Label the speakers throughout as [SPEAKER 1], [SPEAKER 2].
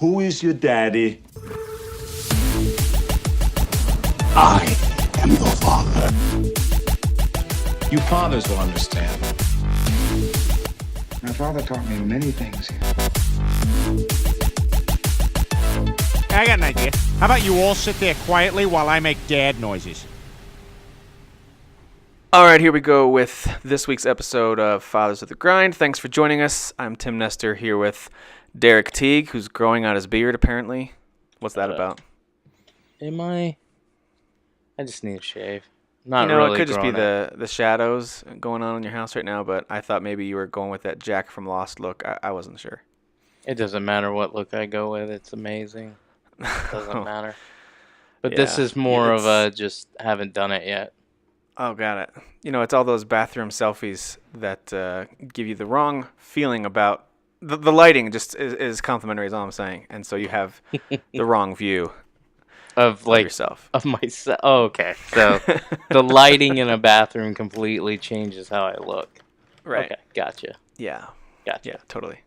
[SPEAKER 1] Who is your daddy? I am your father.
[SPEAKER 2] You fathers will understand.
[SPEAKER 3] My father taught me many things.
[SPEAKER 4] I got an idea. How about you all sit there quietly while I make dad noises?
[SPEAKER 5] All right, here we go with this week's episode of Fathers of the Grind. Thanks for joining us. I'm Tim Nestor here with Derek Teague, who's growing out his beard, apparently. What's that about?
[SPEAKER 6] Am I? I just need a shave. Not
[SPEAKER 5] It could just be the shadows going on in your house right now, but I thought maybe you were going with that Jack from Lost look. I wasn't sure.
[SPEAKER 6] It doesn't matter what look I go with. It's amazing. It doesn't matter. But
[SPEAKER 5] Yeah,
[SPEAKER 6] this is more of a just haven't done it yet.
[SPEAKER 5] Oh, got it. It's all those bathroom selfies that give you the wrong feeling about... The lighting just is complimentary, is all I'm saying. And so you have the wrong view
[SPEAKER 6] Of
[SPEAKER 5] yourself.
[SPEAKER 6] Of myself. Oh, okay. So the lighting in a bathroom completely changes how I look.
[SPEAKER 5] Right.
[SPEAKER 6] Okay. Gotcha.
[SPEAKER 5] Yeah.
[SPEAKER 6] Gotcha.
[SPEAKER 5] Yeah, totally.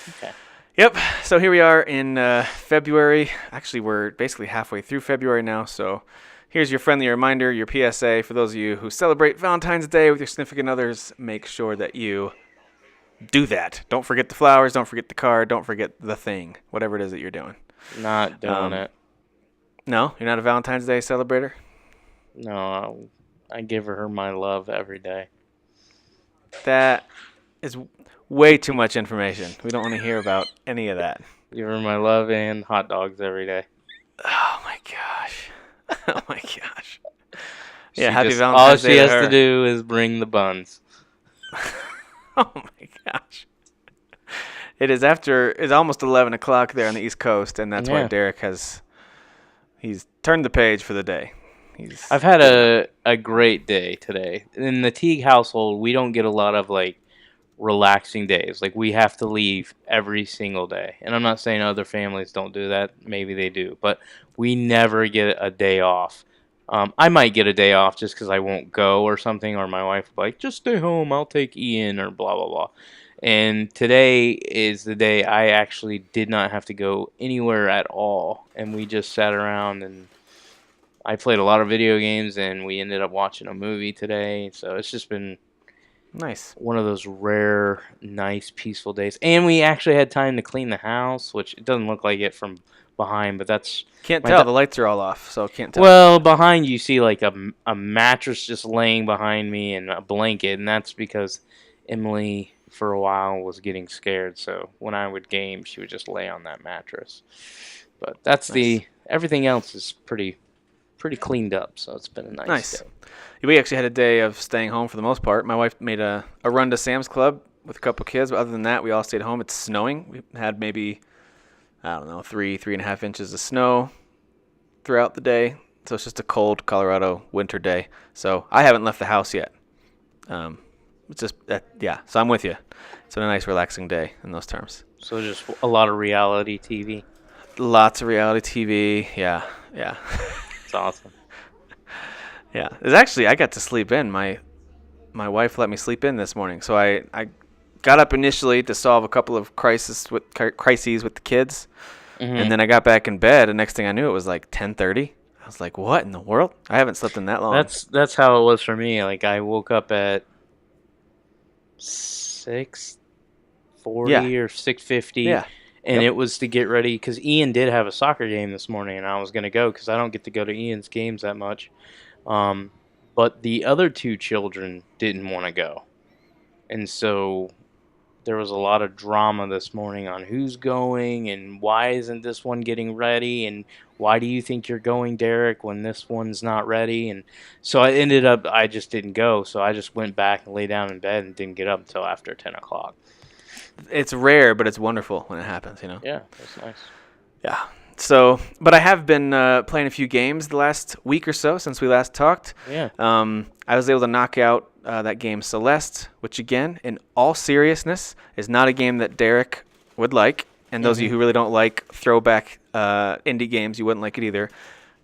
[SPEAKER 6] Okay.
[SPEAKER 5] Yep. So here we are in February. Actually, we're basically halfway through February now. So here's your friendly reminder, your PSA. For those of you who celebrate Valentine's Day with your significant others, make sure that you do that. Don't forget the flowers. Don't forget the card. Don't forget the thing, whatever it is that you're doing.
[SPEAKER 6] Not doing it.
[SPEAKER 5] No? You're not a Valentine's Day celebrator?
[SPEAKER 6] No, I give her my love every day.
[SPEAKER 5] That is way too much information. We don't want to hear about any of that.
[SPEAKER 6] Give her my love and hot dogs every day.
[SPEAKER 5] Oh, my gosh. Oh, my gosh. Yeah,
[SPEAKER 6] She
[SPEAKER 5] happy
[SPEAKER 6] just-
[SPEAKER 5] Valentine's
[SPEAKER 6] all
[SPEAKER 5] Day
[SPEAKER 6] she has
[SPEAKER 5] her.
[SPEAKER 6] to do is bring the buns.
[SPEAKER 5] Oh my gosh. It's almost 11 o'clock there on the East Coast, and that's why
[SPEAKER 6] Yeah.
[SPEAKER 5] Derek he's turned the page for the day.
[SPEAKER 6] I've had a great day today. In the Teague household, we don't get a lot of relaxing days. We have to leave every single day. And I'm not saying other families don't do that. Maybe they do. But we never get a day off. I might get a day off just because I won't go or something, or my wife will be like, just stay home, I'll take Ian, or blah, blah, blah. And today is the day I actually did not have to go anywhere at all. And we just sat around, and I played a lot of video games, and we ended up watching a movie today. So it's just been
[SPEAKER 5] nice.
[SPEAKER 6] One of those rare, nice, peaceful days. And we actually had time to clean the house, which it doesn't look like it from behind, but that's...
[SPEAKER 5] Can't tell. The lights are all off, so can't tell.
[SPEAKER 6] Well, behind you see a mattress just laying behind me and a blanket, and that's because Emily, for a while, was getting scared. So when I would game, she would just lay on that mattress. But that's
[SPEAKER 5] nice.
[SPEAKER 6] Everything else is pretty cleaned up, so it's been a nice day.
[SPEAKER 5] We actually had a day of staying home for the most part. My wife made a run to Sam's Club with a couple kids, but other than that, we all stayed home. It's snowing. We had maybe... I don't know, 3.5 inches of snow throughout the day. So it's just a cold Colorado winter day. So I haven't left the house yet. It's just, so I'm with you. It's been a nice, relaxing day in those terms.
[SPEAKER 6] So just a lot of reality TV.
[SPEAKER 5] Lots of reality TV. Yeah.
[SPEAKER 6] It's awesome.
[SPEAKER 5] Yeah. It's actually, I got to sleep in. My wife let me sleep in this morning. So I got up initially to solve a couple of crises with the kids, and then I got back in bed, and next thing I knew, it was 10:30. I was like, "What in the world? I haven't slept in that long."
[SPEAKER 6] That's how it was for me. I woke up at 6:40 or 6:50, and it was to get ready because Ian did have a soccer game this morning, and I was gonna go because I don't get to go to Ian's games that much. But the other two children didn't want to go, and so there was a lot of drama this morning on who's going and why isn't this one getting ready and why do you think you're going, Derek, when this one's not ready? And so I just didn't go. So I just went back and lay down in bed and didn't get up until after 10 o'clock.
[SPEAKER 5] It's rare, but it's wonderful when it happens,
[SPEAKER 6] Yeah, that's nice.
[SPEAKER 5] Yeah. So, but I have been playing a few games the last week or so since we last talked.
[SPEAKER 6] Yeah.
[SPEAKER 5] I was able to knock out that game Celeste, which again, in all seriousness, is not a game that Derek would like. And those of you who really don't like throwback indie games, you wouldn't like it either.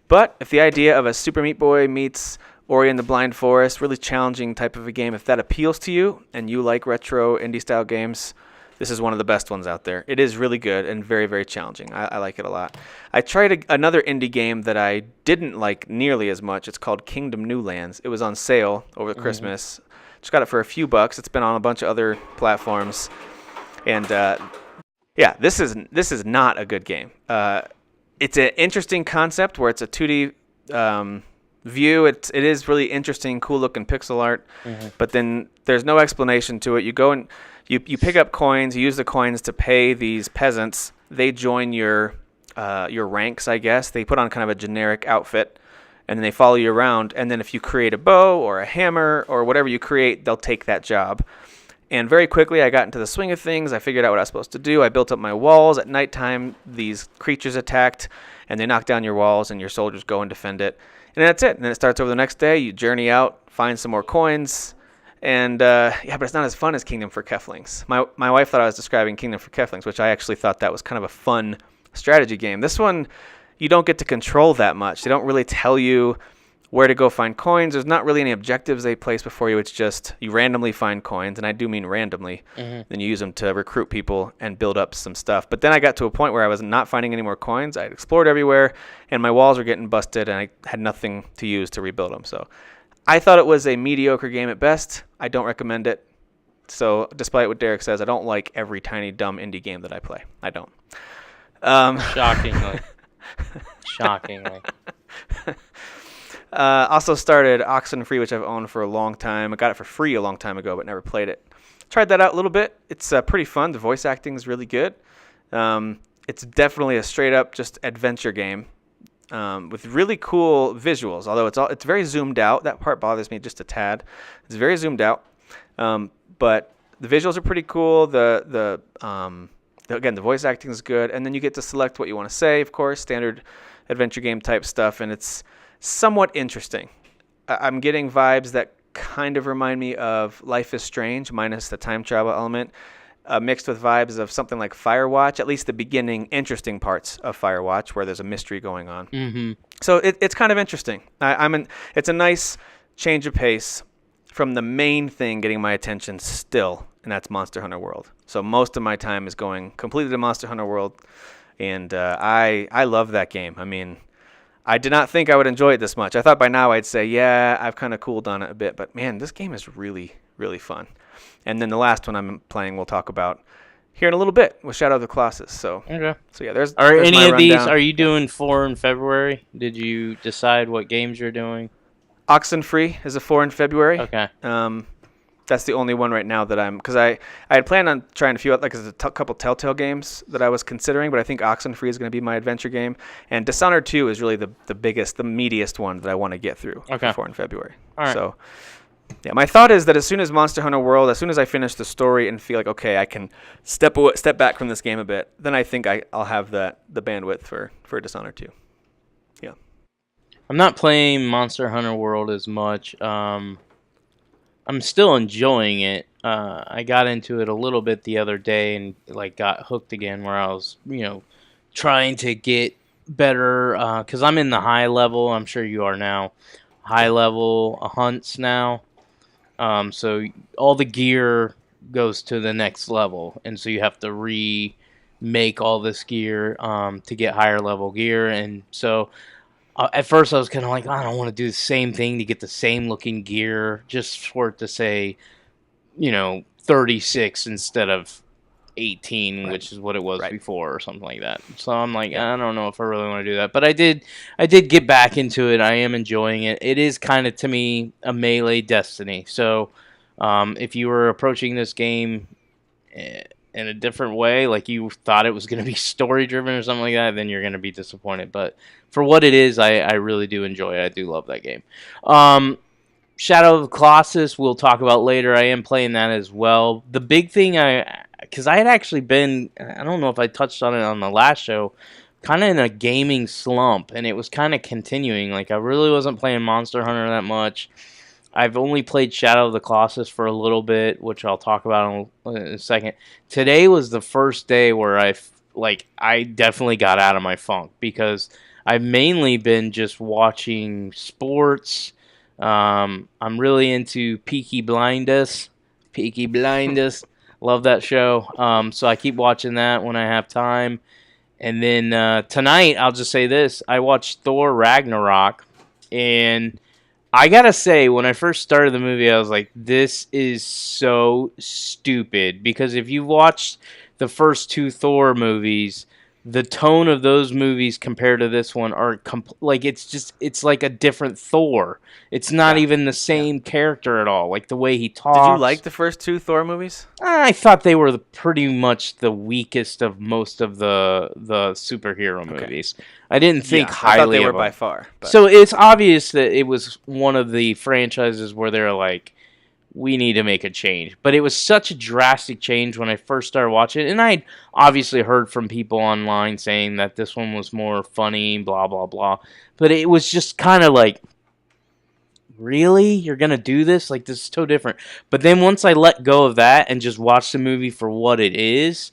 [SPEAKER 5] But if the idea of a Super Meat Boy meets Ori and the Blind Forest, really challenging type of a game, if that appeals to you and you like retro indie style games, this is one of the best ones out there. It is really good and very, very challenging. I like it a lot. I tried another indie game that I didn't like nearly as much. It's called Kingdom New Lands. It was on sale over Christmas. Just got it for a few bucks. It's been on a bunch of other platforms. And this is not a good game. It's an interesting concept where it's a 2D view. It is really interesting, cool looking pixel art. But then there's no explanation to it. You go and you pick up coins. You use the coins to pay these peasants. They join your ranks, I guess. They put on kind of a generic outfit, and then they follow you around. And then if you create a bow or a hammer or whatever you create, they'll take that job. And very quickly, I got into the swing of things. I figured out what I was supposed to do. I built up my walls. At nighttime, these creatures attacked, and they knock down your walls, and your soldiers go and defend it. And that's it. And then it starts over the next day. You journey out, find some more coins. And, but it's not as fun as Kingdom for Keflings. My wife thought I was describing Kingdom for Keflings, which I actually thought that was kind of a fun strategy game. This one, you don't get to control that much. They don't really tell you where to go find coins. There's not really any objectives they place before you. It's just you randomly find coins, and I do mean randomly. Then you use them to recruit people and build up some stuff. But then I got to a point where I was not finding any more coins. I had explored everywhere, and my walls were getting busted, and I had nothing to use to rebuild them. So I thought it was a mediocre game at best. I don't recommend it. So despite what Derek says, I don't like every tiny dumb indie game that I play. I don't.
[SPEAKER 6] Shockingly. Shockingly.
[SPEAKER 5] Also started Oxenfree, which I've owned for a long time. I got it for free a long time ago, but never played it. Tried that out a little bit. It's pretty fun. The voice acting is really good. It's definitely a straight up just adventure game with really cool visuals. Although it's very zoomed out. That part bothers me just a tad. It's very zoomed out, but the visuals are pretty cool. Again, the voice acting is good, and then you get to select what you want to say. Of course, standard adventure game type stuff, and it's somewhat interesting. I'm getting vibes that kind of remind me of Life is Strange, minus the time travel element, mixed with vibes of something like Firewatch, at least the beginning interesting parts of Firewatch, where there's a mystery going on. So it's kind of interesting. It's a nice change of pace from the main thing getting my attention still, and that's Monster Hunter World. So most of my time is going completely to Monster Hunter World, and I love that game. I mean, I did not think I would enjoy it this much. I thought by now I'd say, yeah, I've kind of cooled on it a bit. But, man, this game is really, really fun. And then the last one I'm playing we'll talk about here in a little bit with Shadow of the Colossus. So yeah, there's
[SPEAKER 6] any
[SPEAKER 5] my
[SPEAKER 6] of these,
[SPEAKER 5] rundown.
[SPEAKER 6] are you doing 4 in February? Did you decide what games you're doing?
[SPEAKER 5] Oxenfree is a 4 in February.
[SPEAKER 6] Okay.
[SPEAKER 5] That's the only one right now that because I had planned on trying a few, like there's a couple Telltale games that I was considering, but I think Oxenfree is going to be my adventure game, and Dishonored 2 is really the biggest, the meatiest one that I want to get through before in February.
[SPEAKER 6] All right.
[SPEAKER 5] So, yeah, my thought is that as soon as Monster Hunter World, as soon as I finish the story and feel like, okay, I can step back from this game a bit, then I think I'll have the bandwidth for Dishonored 2. Yeah.
[SPEAKER 6] I'm not playing Monster Hunter World as much. I'm still enjoying it. I got into it a little bit the other day and got hooked again, where I was, trying to get better because I'm in the high level. I'm sure you are now. High level hunts now. So all the gear goes to the next level, and so you have to remake all this gear to get higher level gear, and so. At first, I was kind of like, I don't want to do the same thing to get the same looking gear, just for it to say, 36 instead of 18, right, which is what it was before, or something like that. So I'm like, I don't know if I really want to do that. But I did get back into it. I am enjoying it. It is kind of, to me, a melee Destiny. So if you were approaching this game in a different way, like you thought it was going to be story driven or something like that, then you're going to be disappointed. But for what it is, I really do enjoy it. I do love that game. Shadow of the Colossus we'll talk about later. I am playing that as well. The big thing, because I had actually been, I don't know if I touched on it on the last show, kind of in a gaming slump, and it was kind of continuing. Like, I really wasn't playing Monster Hunter that much. I've only played Shadow of the Colossus for a little bit, which I'll talk about in a second. Today was the first day where I definitely got out of my funk, because I've mainly been just watching sports. I'm really into Peaky Blinders. Love that show. So I keep watching that when I have time. And then tonight, I'll just say this. I watched Thor Ragnarok, and I gotta say, when I first started the movie, I was like, this is so stupid. Because if you watched the first two Thor movies, the tone of those movies compared to this one are like it's like a different Thor. It's not even the same character at all. Like the way he talks.
[SPEAKER 5] Did you like the first two Thor movies?
[SPEAKER 6] I thought they were pretty much the weakest of most of the superhero movies. I didn't think highly
[SPEAKER 5] I thought they were
[SPEAKER 6] of them.
[SPEAKER 5] by far. But.
[SPEAKER 6] So it's obvious that it was one of the franchises where they're like, we need to make a change. But it was such a drastic change when I first started watching it. And I'd obviously heard from people online saying that this one was more funny, blah, blah, blah. But it was just kind of like, really? You're going to do this? Like, this is so different. But then once I let go of that and just watch the movie for what it is,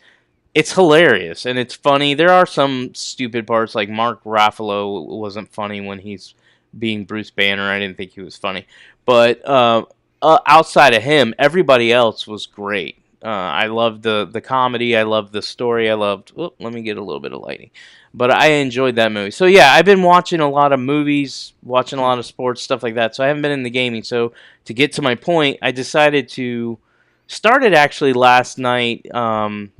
[SPEAKER 6] it's hilarious and it's funny. There are some stupid parts, like Mark Ruffalo wasn't funny when he's being Bruce Banner. I didn't think he was funny. But outside of him, everybody else was great. I loved the comedy. I loved the story. I loved... Oh, let me get a little bit of lighting. But I enjoyed that movie. So yeah, I've been watching a lot of movies, watching a lot of sports, stuff like that. So I haven't been in the gaming. So to get to my point, I decided to... Started actually last night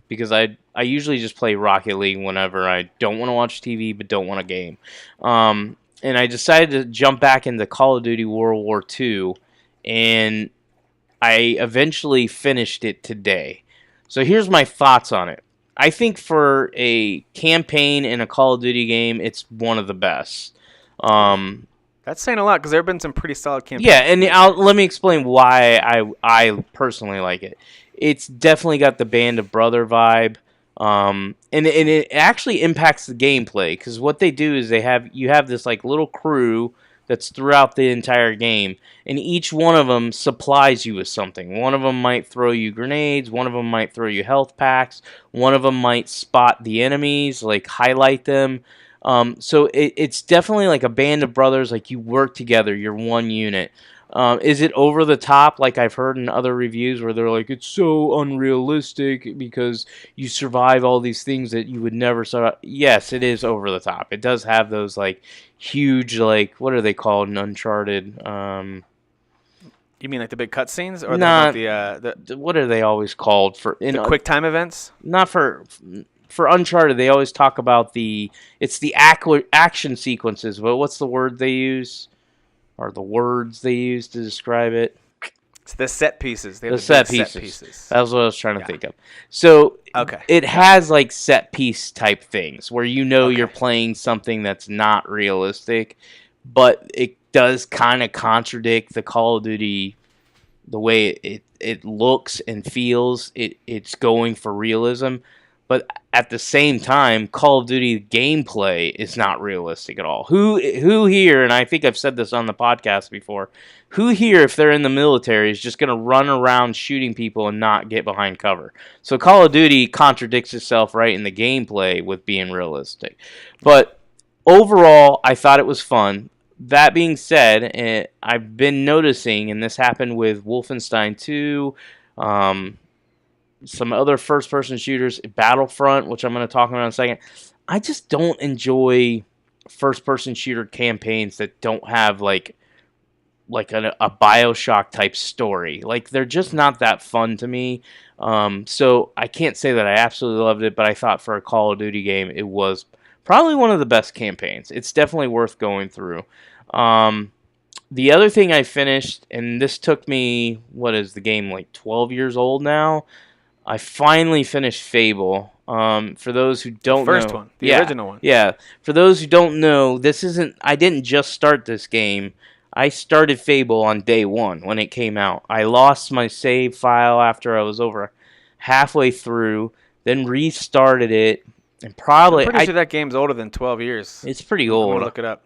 [SPEAKER 6] because I usually just play Rocket League whenever I don't want to watch TV but don't want to game. And I decided to jump back into Call of Duty World War II, and I eventually finished it today. So here's my thoughts on it. I think for a campaign in a Call of Duty game, it's one of the best.
[SPEAKER 5] That's saying a lot because there have been some pretty solid campaigns.
[SPEAKER 6] Yeah, and let me explain why I personally like it. It's definitely got the Band of Brother vibe, and it actually impacts the gameplay because what they do is you have this like little crew that's throughout the entire game, and each one of them supplies you with something. One of them might throw you grenades, one of them might throw you health packs, one of them might spot the enemies, like highlight them. So it's definitely like a band of brothers, like you work together, you're one unit. Is it over the top, like I've heard in other reviews where they're like, it's so unrealistic because you survive all these things that you would never survive? Yes, it is over the top. It does have those like huge, like, what are they called in Uncharted?
[SPEAKER 5] You mean like the big cutscenes, or
[SPEAKER 6] Not
[SPEAKER 5] the
[SPEAKER 6] what are they always called for?
[SPEAKER 5] the quick time events?
[SPEAKER 6] Not for Uncharted. They always talk about it's the action sequences. But what's the word they use? Or the words they use to describe it?
[SPEAKER 5] It's the set pieces. They have
[SPEAKER 6] The
[SPEAKER 5] big
[SPEAKER 6] set pieces. That was what I was trying to think of. So it has like set piece type things where you're playing something that's not realistic, but it does kind of contradict the Call of Duty, the way it looks and feels. It's going for realism. But at the same time, Call of Duty gameplay is not realistic at all. Who here, and I think I've said this on the podcast before, who here, if they're in the military, is just going to run around shooting people and not get behind cover? So Call of Duty contradicts itself right in the gameplay with being realistic. But overall, I thought it was fun. That being said, I've been noticing, and this happened with Wolfenstein 2, some other first-person shooters, Battlefront, which I'm going to talk about in a second. I just don't enjoy first-person shooter campaigns that don't have like a BioShock type story. Like, they're just not that fun to me. So I can't say that I absolutely loved it, but I thought for a Call of Duty game, it was probably one of the best campaigns. It's definitely worth going through. The other thing I finished, and this took me, what is the game, like 12 years old now? I finally finished Fable. For those who don't know...
[SPEAKER 5] The first one. The original one.
[SPEAKER 6] Yeah. For those who don't know, I didn't just start this game. I started Fable on day one when it came out. I lost my save file after I was over halfway through, then restarted it, and probably...
[SPEAKER 5] I'm pretty sure that game's older than 12 years.
[SPEAKER 6] It's pretty old.
[SPEAKER 5] I'm going to look it up.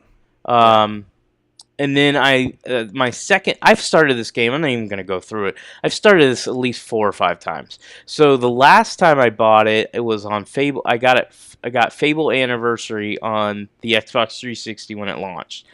[SPEAKER 6] And then I've started this game, I'm not even going to go through it. I've started this at least 4 or 5 times. So the last time I bought it, it was on Fable. I got Fable Anniversary on the Xbox 360 when it launched.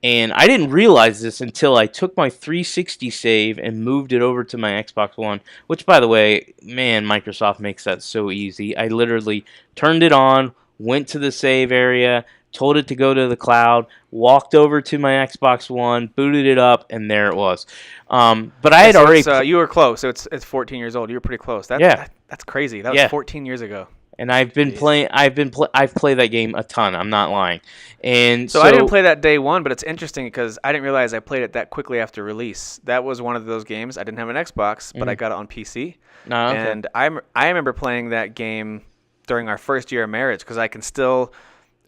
[SPEAKER 6] And I didn't realize this until I took my 360 save and moved it over to my Xbox One, which, by the way, man, Microsoft makes that so easy. I literally turned it on, went to the save area, told it to go to the cloud, walked over to my Xbox One, booted it up, and there it was. But I had already...
[SPEAKER 5] you were close, so it's 14 years old. You were pretty close. That's crazy. That was 14 years ago.
[SPEAKER 6] And I've been playing. I've played that game a ton. I'm not lying. And
[SPEAKER 5] so I didn't play that day one, but it's interesting because I didn't realize I played it that quickly after release. That was one of those games. I didn't have an Xbox, but I got it on PC.
[SPEAKER 6] Oh, okay.
[SPEAKER 5] And I remember playing that game during our first year of marriage because I can still.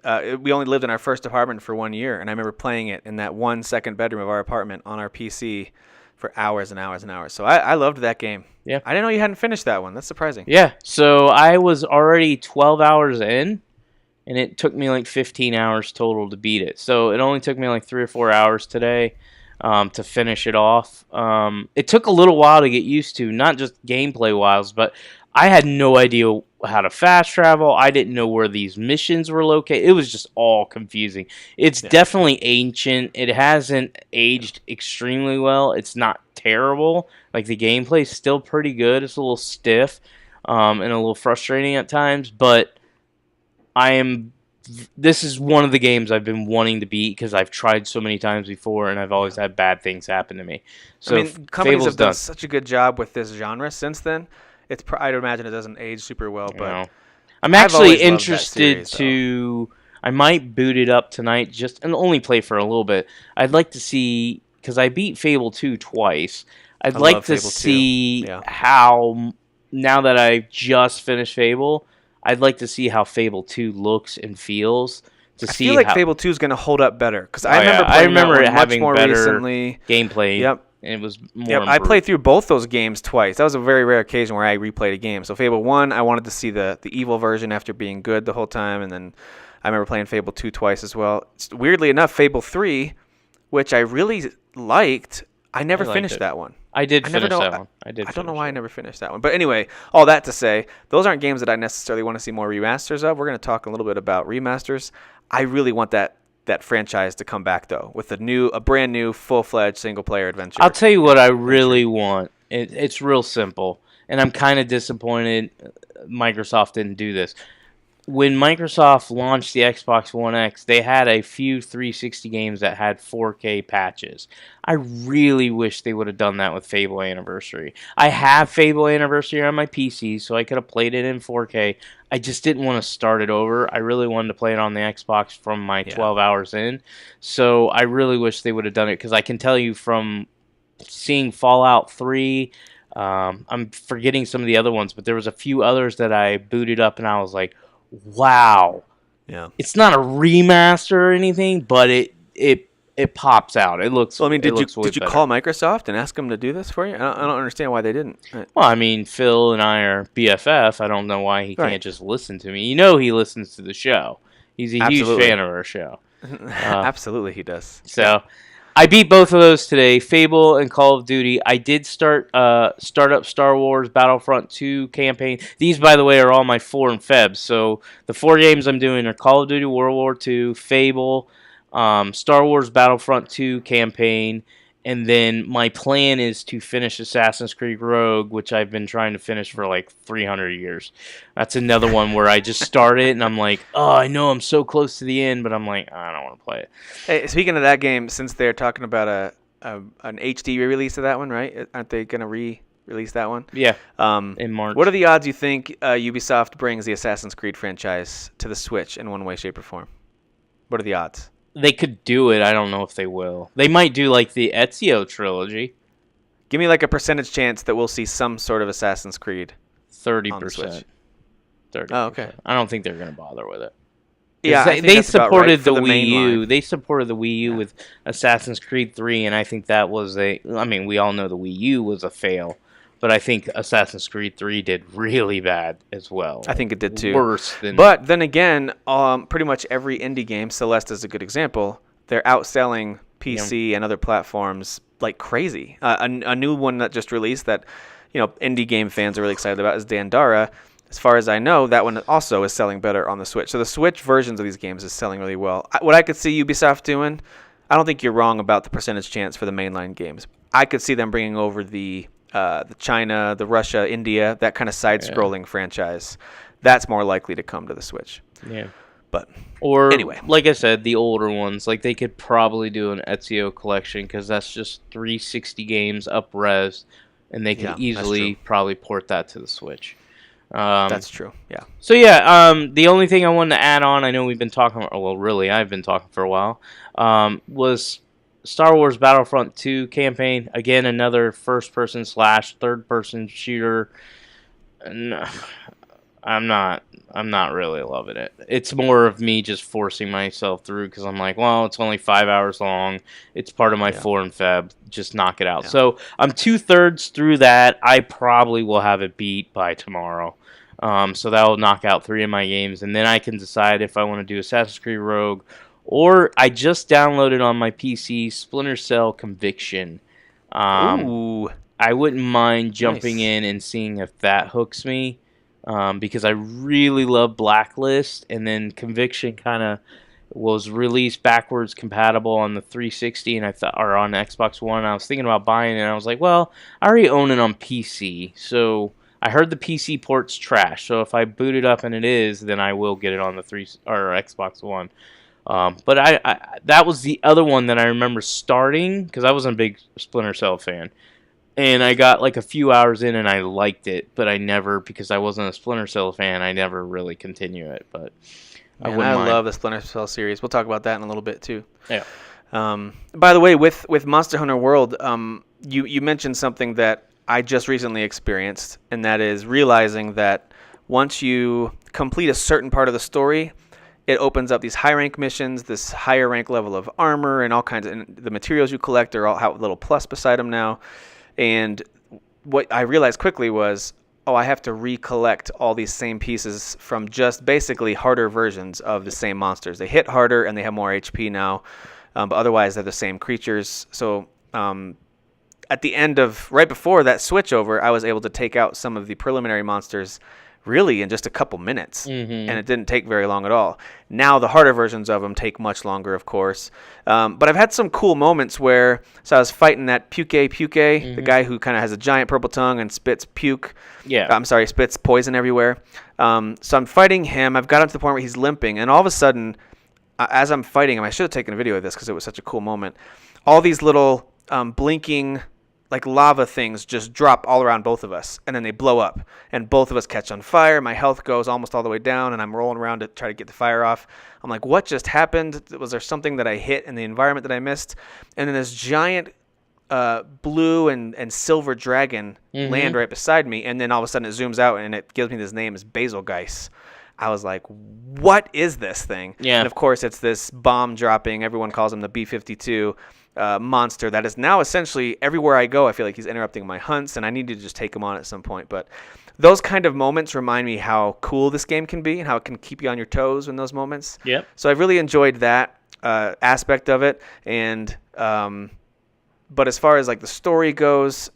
[SPEAKER 5] We only lived in our first apartment for 1 year, and I remember playing it in that 1 second bedroom of our apartment on our PC for hours and hours and hours. So I loved that game.
[SPEAKER 6] Yeah.
[SPEAKER 5] I didn't know you hadn't finished that one. That's surprising.
[SPEAKER 6] Yeah. So I was already 12 hours in, and it took me like 15 hours total to beat it. So it only took me like 3 or 4 hours today to finish it off. It took a little while to get used to, not just gameplay-wise, but I had no idea how to fast travel. I didn't know where these missions were located. It was just all confusing. It's definitely ancient. It hasn't aged extremely well. It's not terrible. Like, the gameplay's still pretty good. It's a little stiff and a little frustrating at times, but this is one of the games I've been wanting to beat because I've tried so many times before and I've always had bad things happen to me. So
[SPEAKER 5] I mean, companies have done such a good job with this genre since then. I'd imagine it doesn't age super well, but
[SPEAKER 6] I'm actually interested to. I might boot it up tonight, and only play for a little bit. I'd like to see, because I beat Fable 2 twice. I'd like to see how, now that I just finished Fable, I'd like to see how Fable 2 looks and feels.
[SPEAKER 5] I feel like Fable 2 is going to hold up better because I remember it having much more better recently.
[SPEAKER 6] Gameplay.
[SPEAKER 5] Yep.
[SPEAKER 6] And it was more
[SPEAKER 5] I played through both those games twice. That was a very rare occasion where I replayed a game. So Fable 1, I wanted to see the evil version after being good the whole time. And then I remember playing Fable 2 twice as well. Weirdly enough, Fable 3, which I really liked, I never finished that one.
[SPEAKER 6] I did finish that one. I
[SPEAKER 5] don't know why I never finished that one. But anyway, all that to say, those aren't games that I necessarily want to see more remasters of. We're going to talk a little bit about remasters. I really want that franchise to come back, though, with a brand new, full-fledged single-player adventure.
[SPEAKER 6] I'll tell you what I really want. It's real simple, and I'm kind of disappointed Microsoft didn't do this. When Microsoft launched the Xbox One X, they had a few 360 games that had 4K patches. I really wish they would have done that with Fable Anniversary. I have Fable Anniversary on my PC, so I could have played it in 4K. I just didn't want to start it over. I really wanted to play it on the Xbox from my 12 hours in. So I really wish they would have done it, because I can tell you from seeing Fallout 3, I'm forgetting some of the other ones, but there was a few others that I booted up and I was like, wow.
[SPEAKER 5] Yeah.
[SPEAKER 6] It's not a remaster or anything, but it pops out. It looks.
[SPEAKER 5] Well, I mean, did you
[SPEAKER 6] better.
[SPEAKER 5] call Microsoft and ask them to do this for you? I don't understand why they didn't.
[SPEAKER 6] Well, I mean, Phil and I are BFF. I don't know why he can't just listen to me. You know, he listens to the show. He's a huge fan of our show.
[SPEAKER 5] Absolutely, he does.
[SPEAKER 6] So, I beat both of those today, Fable and Call of Duty. I did start up Star Wars Battlefront 2 campaign. These, by the way, are all my 4 and Febs. So the 4 games I'm doing are Call of Duty World War II, Fable, Star Wars Battlefront 2 campaign, and then my plan is to finish Assassin's Creed Rogue, which I've been trying to finish for like 300 years. That's another one where I just started and I'm like, oh, I know I'm so close to the end, but I'm like, I don't want to play it.
[SPEAKER 5] Hey, speaking of that game, since they're talking about an HD re-release of that one, right? Aren't they going to re-release that one?
[SPEAKER 6] Yeah, in March.
[SPEAKER 5] What are the odds you think Ubisoft brings the Assassin's Creed franchise to the Switch in one way, shape, or form? What are the odds?
[SPEAKER 6] They could do it. I don't know if they will. They might do like the Ezio trilogy.
[SPEAKER 5] Give me like a percentage chance that we'll see some sort of Assassin's Creed.
[SPEAKER 6] 30%. 30%.
[SPEAKER 5] Oh, okay.
[SPEAKER 6] I don't think they're going to bother with it.
[SPEAKER 5] Yeah,
[SPEAKER 6] they supported
[SPEAKER 5] the
[SPEAKER 6] Wii U.
[SPEAKER 5] line.
[SPEAKER 6] They supported the Wii U with Assassin's Creed 3, and I think that was I mean, we all know the Wii U was a fail, but I think Assassin's Creed 3 did really bad as well.
[SPEAKER 5] I think it did too.
[SPEAKER 6] Worse than.
[SPEAKER 5] But then again, pretty much every indie game, Celeste is a good example, they're outselling PC and other platforms like crazy. A new one that just released that, indie game fans are really excited about is Dandara. As far as I know, that one also is selling better on the Switch. So the Switch versions of these games is selling really well. What I could see Ubisoft doing, I don't think you're wrong about the percentage chance for the mainline games. I could see them bringing over the China, the Russia, India, that kind of side-scrolling franchise. That's more likely to come to the Switch.
[SPEAKER 6] Yeah.
[SPEAKER 5] But
[SPEAKER 6] or
[SPEAKER 5] anyway,
[SPEAKER 6] like I said, the older ones, like they could probably do an Ezio collection because that's just 360 games up res, and they could easily probably port that to the Switch.
[SPEAKER 5] That's true. Yeah.
[SPEAKER 6] So yeah, the only thing I wanted to add on, I know we've been talking, well, really, I've been talking for a while, was Star Wars Battlefront 2 campaign. Again, another first-person / third-person shooter. No, I'm not really loving it. It's more of me just forcing myself through because I'm like, well, it's only 5 hours long. It's part of my floor and feb. Just knock it out. Yeah. So I'm 2/3 through that. I probably will have it beat by tomorrow. So that will knock out 3 of my games, and then I can decide if I want to do Assassin's Creed Rogue, or I just downloaded on my PC Splinter Cell Conviction.
[SPEAKER 5] Ooh.
[SPEAKER 6] I wouldn't mind jumping in and seeing if that hooks me, because I really love Blacklist, and then Conviction kind of was released backwards compatible on the 360 and or on Xbox One. I was thinking about buying it, and I was like, well, I already own it on PC, so I heard the PC port's trash. So if I boot it up and it is, then I will get it on the Xbox One. But I that was the other one that I remember starting because I wasn't a big Splinter Cell fan. And I got like a few hours in and I liked it, but I never, because I wasn't a Splinter Cell fan, I never really continue it. But I
[SPEAKER 5] love the Splinter Cell series. We'll talk about that in a little bit too.
[SPEAKER 6] Yeah.
[SPEAKER 5] By the way, with Monster Hunter World, you mentioned something that I just recently experienced, and that is realizing that once you complete a certain part of the story, it opens up these high rank missions, this higher rank level of armor, and all kinds of, and the materials you collect are all have a little plus beside them now. And what I realized quickly was, I have to recollect all these same pieces from just basically harder versions of the same monsters. They hit harder and they have more HP now, but otherwise they're the same creatures. So at the end of, right before that switch over, I was able to take out some of the preliminary monsters really in just a couple minutes, and it didn't take very long at all. Now the harder versions of them take much longer, of course. But I've had some cool moments where, so I was fighting that Puke, the guy who kind of has a giant purple tongue and spits puke. Spits poison everywhere. So I'm fighting him. I've got him to the point where he's limping, and all of a sudden, as I'm fighting him, I should have taken a video of this because it was such a cool moment. All these little blinking, like lava things just drop all around both of us, and then they blow up, and both of us catch on fire. My health goes almost all the way down, and I'm rolling around to try to get the fire off. I'm like, what just happened? Was there something that I hit in the environment that I missed? And then this giant blue and silver dragon land right beside me, and then all of a sudden it zooms out, and it gives me this name, is Basilgeuse. I was like, what is this thing?
[SPEAKER 6] Yeah.
[SPEAKER 5] And of course, it's this bomb dropping, everyone calls him the B-52, monster that is now essentially everywhere I go. I feel like he's interrupting my hunts, and I need to just take him on at some point. But those kind of moments remind me how cool this game can be and how it can keep you on your toes in those moments.
[SPEAKER 6] Yep.
[SPEAKER 5] So I've really enjoyed that aspect of it. And but as far as like the story goes,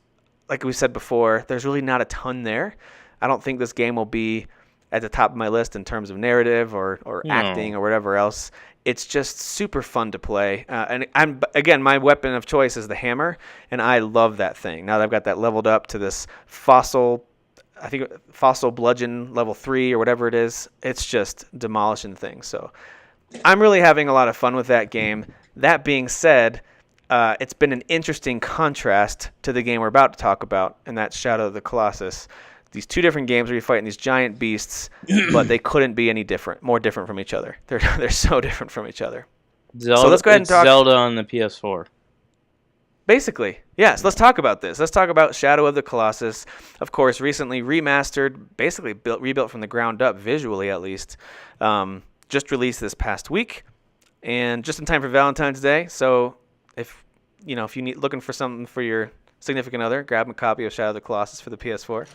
[SPEAKER 5] like we said before, there's really not a ton there. I don't think this game will be at the top of my list in terms of narrative or acting or whatever else. It's just super fun to play. And my weapon of choice is the hammer, and I love that thing. Now that I've got that leveled up to this fossil bludgeon level 3 or whatever it is, it's just demolishing things. So I'm really having a lot of fun with that game. That being said, it's been an interesting contrast to the game we're about to talk about, and that's Shadow of the Colossus. These two different games where you're fighting these giant beasts, but they couldn't be any more different from each other. They're so different from each other.
[SPEAKER 6] Zelda,
[SPEAKER 5] so let's go ahead and talk.
[SPEAKER 6] Zelda on the PS4.
[SPEAKER 5] Basically, yes. Let's talk about this. Let's talk about Shadow of the Colossus. Of course, recently remastered, basically rebuilt from the ground up, visually at least. Just released this past week, and just in time for Valentine's Day. So if you looking for something for your significant other, grab a copy of Shadow of the Colossus for the PS4.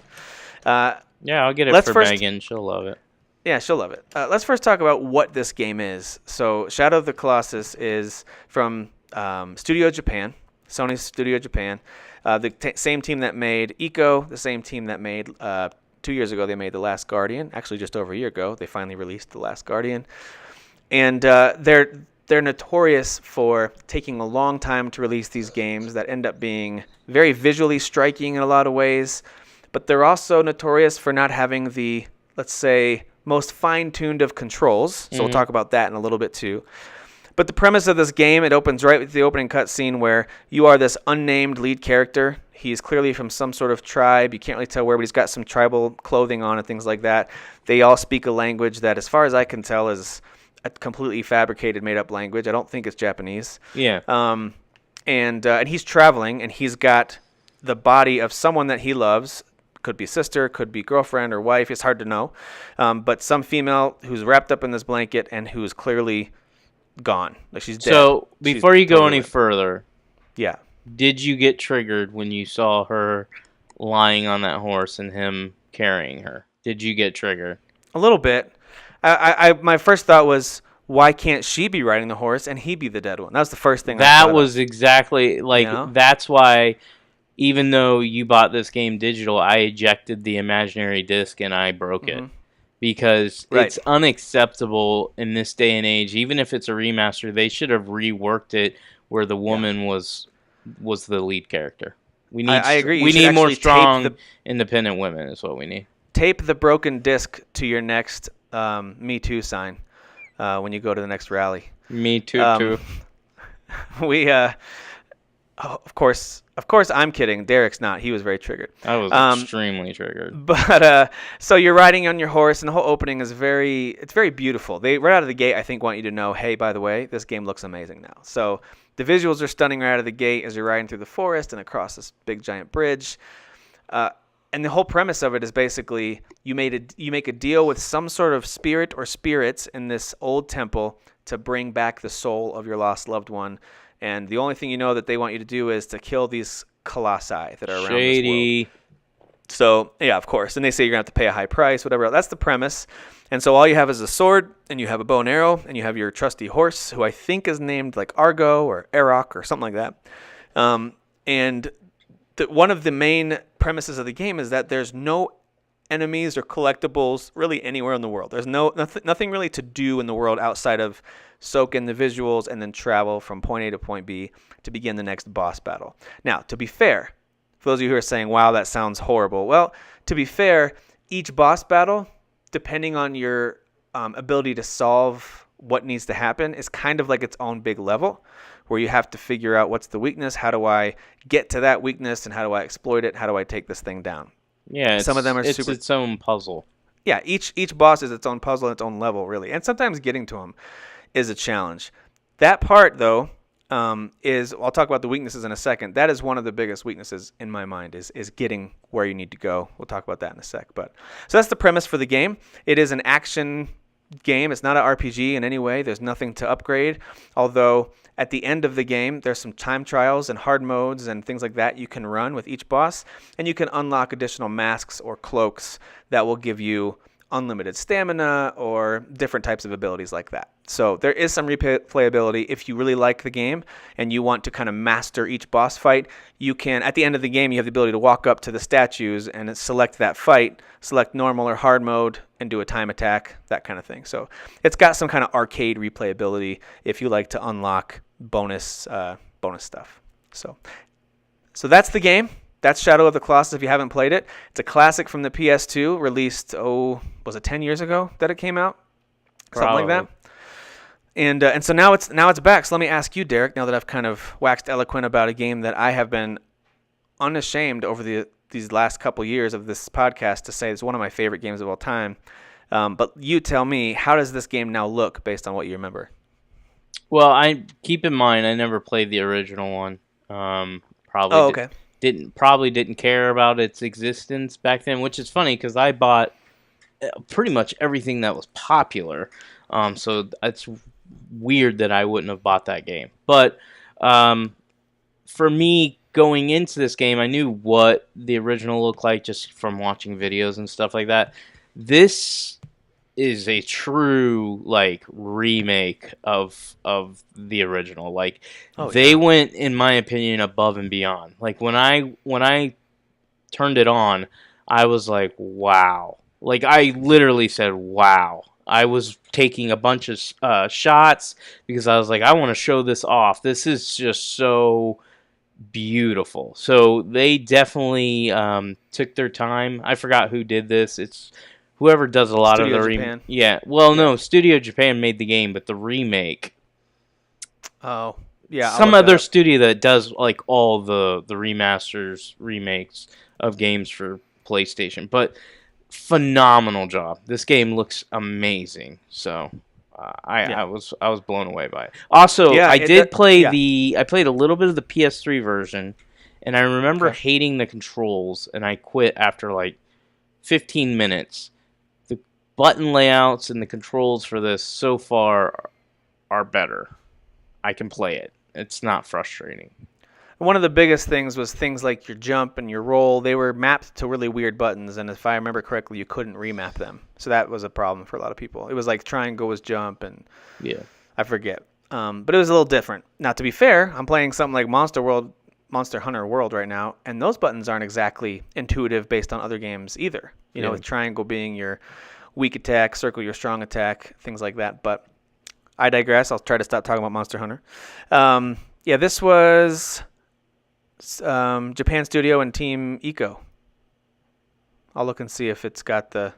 [SPEAKER 6] Yeah, I'll get it for Megan. She'll love it.
[SPEAKER 5] Yeah, she'll love it. Let's first talk about what this game is. So Shadow of the Colossus is from Studio Japan, Sony's Studio Japan. The same team that made Ico, the same team that made 2 years ago, they made The Last Guardian. Actually, just over a year ago, they finally released The Last Guardian. And they're notorious for taking a long time to release these games that end up being very visually striking in a lot of ways, but they're also notorious for not having the, let's say, most fine-tuned of controls. So we'll talk about that in a little bit too. But the premise of this game, it opens right with the opening cutscene where you are this unnamed lead character. He's clearly from some sort of tribe. You can't really tell where, but he's got some tribal clothing on and things like that. They all speak a language that, as far as I can tell, is a completely fabricated, made-up language. I don't think it's Japanese.
[SPEAKER 6] Yeah.
[SPEAKER 5] And he's traveling, and he's got the body of someone that he loves. Could be sister, could be girlfriend or wife. It's hard to know. But some female who's wrapped up in this blanket and who's clearly gone. Like, she's dead.
[SPEAKER 6] So before you go any further,
[SPEAKER 5] yeah,
[SPEAKER 6] did you get triggered when you saw her lying on that horse and him carrying her? Did you get triggered?
[SPEAKER 5] a little bit. My first thought was, why can't she be riding the horse and he be the dead one? That was the first thing.
[SPEAKER 6] That was exactly like,
[SPEAKER 5] you know?
[SPEAKER 6] That's why, even though you bought this game digital, I ejected the imaginary disc and I broke it. Because it's unacceptable in this day and age. Even if it's a remaster, they should have reworked it where the woman was the lead character. We need.
[SPEAKER 5] I agree.
[SPEAKER 6] We need more strong, independent women. Is what we need.
[SPEAKER 5] Tape the broken disc to your next Me Too sign when you go to the next rally.
[SPEAKER 6] Me too.
[SPEAKER 5] We of course I'm kidding. Derek's not. He was very triggered.
[SPEAKER 6] I was extremely triggered.
[SPEAKER 5] But so you're riding on your horse, and the whole opening is very beautiful. They right out of the gate, I think, want you to know, hey, by the way, this game looks amazing now. So the visuals are stunning right out of the gate as you're riding through the forest and across this big giant bridge. And the whole premise of it is basically you make a deal with some sort of spirit or spirits in this old temple to bring back the soul of your lost loved one. And the only thing you know that they want you to do is to kill these colossi that are around this world. So, yeah, of course. And they say you're going to have to pay a high price, whatever. That's the premise. And so all you have is a sword, and you have a bow and arrow, and you have your trusty horse, who I think is named like Argo or Arok or something like that. And one of the main premises of the game is that there's no enemies or collectibles really anywhere in the world. There's nothing really to do in the world outside of soak in the visuals and then travel from point A to point B to begin the next boss battle. Now, to be fair, for those of you who are saying, wow, that sounds horrible. Well, to be fair, each boss battle, depending on your ability to solve what needs to happen, is kind of like its own big level where you have to figure out what's the weakness, how do I get to that weakness, and how do I exploit it, how do I take this thing down.
[SPEAKER 6] Yeah,
[SPEAKER 5] some of them are
[SPEAKER 6] it's
[SPEAKER 5] super.
[SPEAKER 6] Its own puzzle.
[SPEAKER 5] Yeah, each boss is its own puzzle and its own level, really. And sometimes getting to them is a challenge. That part, though, is, I'll talk about the weaknesses in a second. That is one of the biggest weaknesses in my mind is getting where you need to go. We'll talk about that in a sec. So that's the premise for the game. It is an action game. It's not an RPG in any way. There's nothing to upgrade, although at the end of the game, there's some time trials and hard modes and things like that you can run with each boss, and you can unlock additional masks or cloaks that will give you unlimited stamina or different types of abilities like that. So there is some replayability. If you really like the game and you want to kind of master each boss fight, you can, at the end of the game, you have the ability to walk up to the statues and select that fight, select normal or hard mode, and do a time attack, that kind of thing. So it's got some kind of arcade replayability if you like to unlock bonus stuff. So that's the game. That's Shadow of the Colossus if you haven't played it. It's a classic from the PS2, released, was it 10 years ago that it came out? Something like that. And so now it's back. So let me ask you, Derek, now that I've kind of waxed eloquent about a game that I have been unashamed over these last couple years of this podcast to say it's one of my favorite games of all time. But you tell me, how does this game now look based on what you remember?
[SPEAKER 6] Well, I keep in mind I never played the original one. Probably didn't care about its existence back then, which is funny because I bought pretty much everything that was popular. So it's weird that I wouldn't have bought that game. But for me, going into this game, I knew what the original looked like just from watching videos and stuff like that. This is a true remake of the original. They went, in my opinion, above and beyond. When I turned it on, I was like, wow. I literally said wow. I was taking a bunch of shots because I was like, I want to show this off. This is just so beautiful. So they definitely took their time. I forgot who did this. It's whoever does a lot
[SPEAKER 5] Studio
[SPEAKER 6] of the
[SPEAKER 5] Japan.
[SPEAKER 6] Yeah. Well, no, Studio Japan made the game, but the remake.
[SPEAKER 5] Oh, yeah.
[SPEAKER 6] Some other studio that does like all the remasters, remakes of games for PlayStation, but phenomenal job. This game looks amazing. So I was blown away by it. Also, I played a little bit of the PS3 version, and I remember hating the controls, and I quit after like 15 minutes. The button layouts and the controls for this so far are better. I can play it. It's not frustrating.
[SPEAKER 5] One of the biggest things was things like your jump and your roll. They were mapped to really weird buttons, and if I remember correctly, you couldn't remap them. So that was a problem for a lot of people. It was like triangle was jump, and I forget. But it was a little different. Now, to be fair, I'm playing something like Monster Hunter World right now, and those buttons aren't exactly intuitive based on other games either. You know, with triangle being your weak attack, circle your strong attack, things like that. But I digress. I'll try to stop talking about Monster Hunter. This was Japan Studio and Team Eco. I'll look and see if it's got the...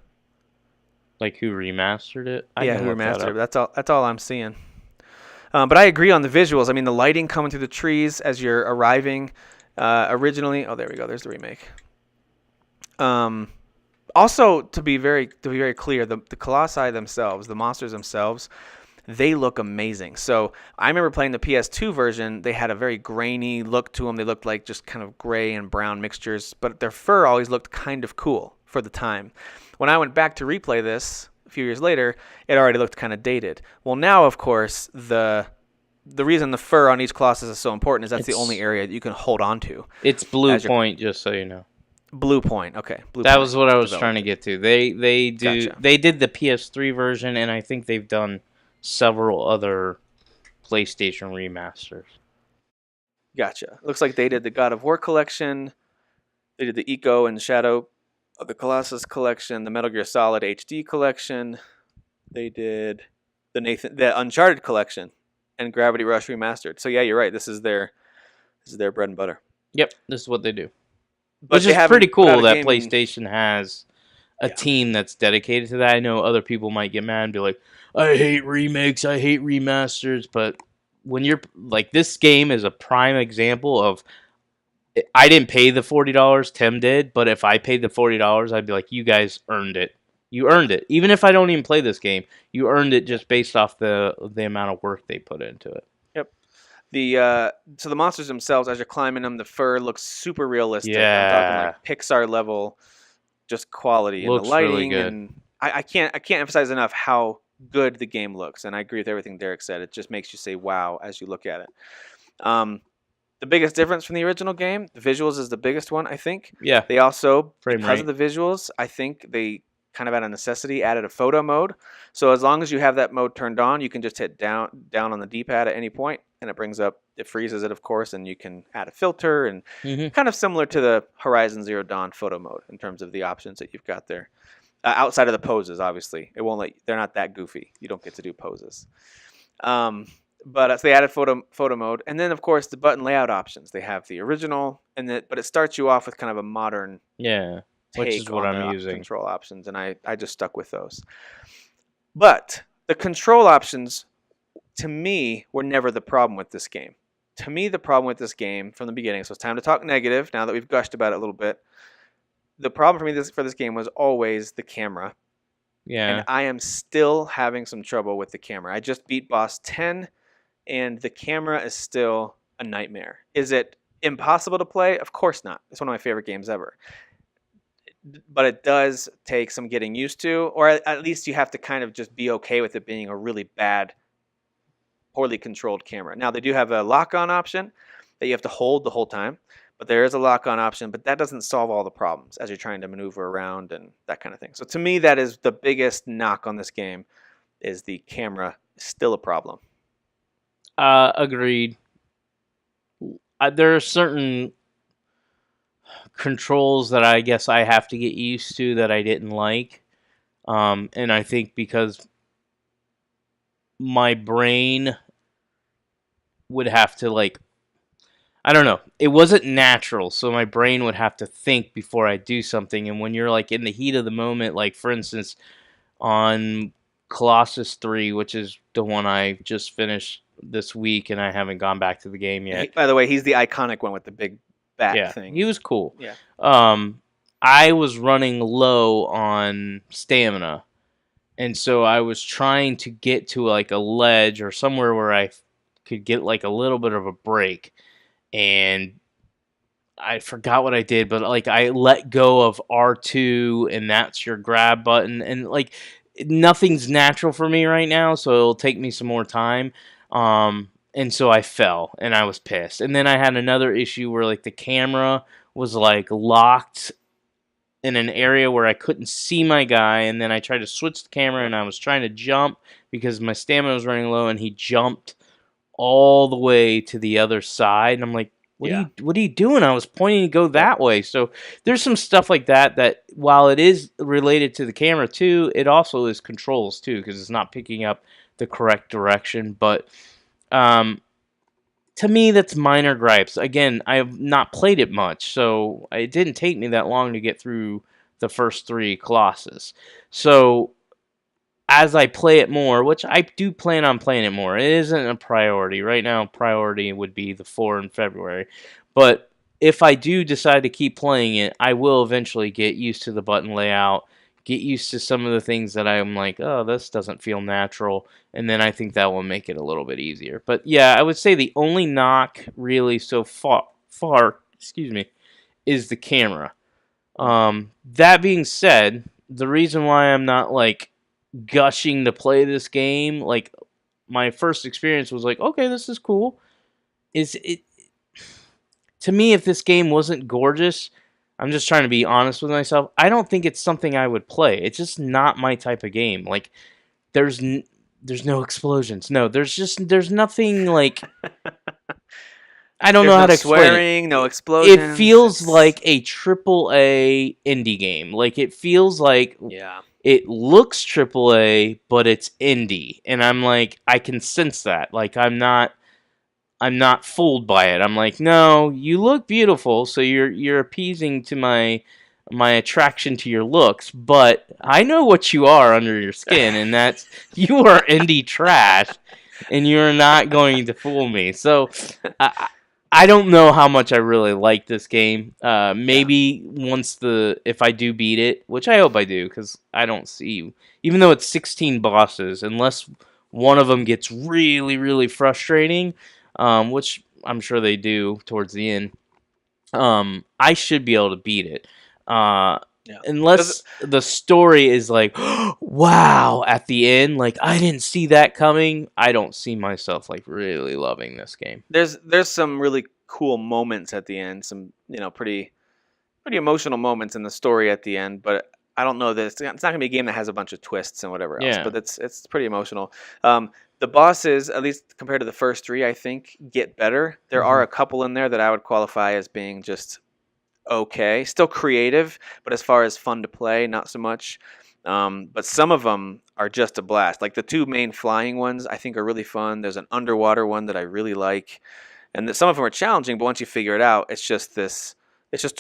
[SPEAKER 6] Like who remastered it?
[SPEAKER 5] Who remastered it. That's all I'm seeing. But I agree on the visuals. I mean, the lighting coming through the trees as you're arriving. Originally... Oh, there we go. There's the remake. Also, to be very clear, the Colossi themselves, the monsters themselves... They look amazing. So I remember playing the PS2 version. They had a very grainy look to them. They looked like just kind of gray and brown mixtures, but their fur always looked kind of cool for the time. When I went back to replay this a few years later, it already looked kind of dated. Well, now, of course, the reason the fur on each Colossus is so important is that's the only area that you can hold on to.
[SPEAKER 6] It's Blue Point, just so you know.
[SPEAKER 5] Blue Point, okay.
[SPEAKER 6] That was what I was trying to get to. They did the PS3 version, and I think they've done several other PlayStation remasters.
[SPEAKER 5] Gotcha. Looks like they did the God of War collection. They did the Eco and Shadow of the Colossus collection, the Metal Gear Solid HD collection. They did the Uncharted collection and Gravity Rush Remastered. So yeah, you're right. This is their bread and butter.
[SPEAKER 6] Yep, this is what they do.
[SPEAKER 5] But
[SPEAKER 6] which is pretty cool that PlayStation has a team that's dedicated to that. I know other people might get mad and be like, I hate remakes, I hate remasters, but when you're like, this game is a prime example of, I didn't pay the $40, Tim did, but if I paid the $40, I'd be like, you guys earned it. You earned it. Even if I don't even play this game, you earned it just based off the amount of work they put into it.
[SPEAKER 5] Yep. So the monsters themselves, as you're climbing them, the fur looks super realistic.
[SPEAKER 6] Yeah.
[SPEAKER 5] I'm talking like Pixar level, just quality and the lighting. Really good. And I can't emphasize enough how good the game looks, and I agree with everything Derek said. It just makes you say wow as you look at it. The biggest difference from the original game, the visuals is the biggest one, I think.
[SPEAKER 6] Yeah.
[SPEAKER 5] They also, because of the visuals, I think they kind of out of necessity added a photo mode. So as long as you have that mode turned on, you can just hit down on the D-pad at any point, and it freezes it, of course, and you can add a filter, and kind of similar to the Horizon Zero Dawn photo mode in terms of the options that you've got there. Outside of the poses, obviously. They're not that goofy. You don't get to do poses. So they added photo mode. And then, of course, the button layout options. They have the original, but it starts you off with kind of a modern
[SPEAKER 6] which is what I'm using.
[SPEAKER 5] Control options, and I just stuck with those. But the control options, to me, were never the problem with this game. To me, the problem with this game from the beginning, so it's time to talk negative now that we've gushed about it a little bit. The problem for me for this game was always the camera.
[SPEAKER 6] Yeah.
[SPEAKER 5] And I am still having some trouble with the camera. I just beat boss 10, and the camera is still a nightmare. Is it impossible to play? Of course not. It's one of my favorite games ever. But it does take some getting used to, or at least you have to kind of just be okay with it being a really bad, poorly controlled camera. Now, they do have a lock-on option that you have to hold the whole time. But there is a lock-on option, but that doesn't solve all the problems as you're trying to maneuver around and that kind of thing. So to me, that is the biggest knock on this game, is the camera is still a problem.
[SPEAKER 6] Agreed. There are certain controls that I guess I have to get used to that I didn't like. And I think because my brain would have to like, I don't know. It wasn't natural, so my brain would have to think before I do something. And when you're like in the heat of the moment, like for instance, on Colossus 3, which is the one I just finished this week, and I haven't gone back to the game yet.
[SPEAKER 5] By the way, he's the iconic one with the big bat
[SPEAKER 6] Yeah,
[SPEAKER 5] thing.
[SPEAKER 6] he was cool.
[SPEAKER 5] Yeah.
[SPEAKER 6] I was running low on stamina, and so I was trying to get to like a ledge or somewhere where I could get like a little bit of a break, and I forgot what I did, but like I let go of R2, and that's your grab button, and like nothing's natural for me right now, so it'll take me some more time. And so I fell, and I was pissed. And then I had another issue where like the camera was like locked in an area where I couldn't see my guy, and then I tried to switch the camera, and I was trying to jump because my stamina was running low, and he jumped all the way to the other side, and I'm like, what are you doing? I was pointing to go that way. So there's some stuff like that while it is related to the camera too, it also is controls too, because it's not picking up the correct direction. But to me, that's minor gripes. Again, I have not played it much, so it didn't take me that long to get through the first 3 Colossus. So as I play it more, which I do plan on playing it more, it isn't a priority. Right now, priority would be the 4 in February. But if I do decide to keep playing it, I will eventually get used to the button layout, get used to some of the things that I'm like, oh, this doesn't feel natural, and then I think that will make it a little bit easier. But yeah, I would say the only knock really so far, is the camera. That being said, the reason why I'm not like gushing to play this game, like my first experience was like, okay, this is cool. Is it to me, if this game wasn't gorgeous, I'm just trying to be honest with myself, I don't think it's something I would play. It's just not my type of game. Like there's no explosions. No, there's nothing like I don't know how to explain
[SPEAKER 5] swearing, no explosions.
[SPEAKER 6] It feels like a AAA indie game. Like it feels like it looks AAA, but it's indie, and I'm like, I can sense that. Like I'm not fooled by it. I'm like, no, you look beautiful, so you're appeasing to my attraction to your looks, but I know what you are under your skin, and that's you are indie trash, and you're not going to fool me. So I don't know how much I really like this game. Maybe if I do beat it, which I hope I do, because I don't see, even though it's 16 bosses, unless one of them gets really, really frustrating, which I'm sure they do towards the end, I should be able to beat it. Unless the story is like, wow, at the end, like I didn't see that coming. I don't see myself like really loving this game.
[SPEAKER 5] There's some really cool moments at the end, some pretty emotional moments in the story at the end, but I don't know that it's not gonna be a game that has a bunch of twists and whatever else. But it's pretty emotional. The bosses, at least compared to the first 3, I think get better. There are a couple in there that I would qualify as being just okay, still creative, but as far as fun to play, not so much. But some of them are just a blast. Like the 2 main flying ones, I think are really fun. There's an underwater one that I really like, and some of them are challenging. But once you figure it out, it's just